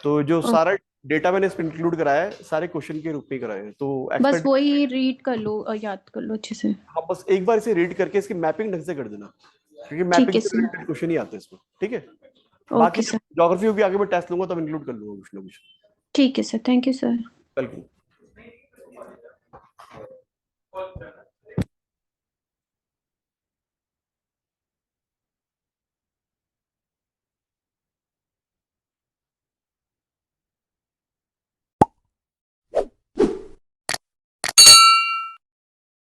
तो जो सारा डेटा मैंने इसमें इंक्लूड कराया है सारे क्वेश्चन के रूप में कराए हैं, तो बस वही रीड कर लो और याद कर लो अच्छे से। हाँ, बस एक बार इसे रीड करके इसकी मैपिंग ढंग से कर देना, क्योंकि ठीक मैपिंग है से सर। रिलेटेड क्वेश्चन ही आते हैं इसमें। ठीक है, बाकी ओके सर। ज्योग्राफी भी आगे मैं टेस्ट लूंगा तब इंक्लूड कर लूंगा कुछ ना कुछ। ठीक है sir, thank you sir. Welcome.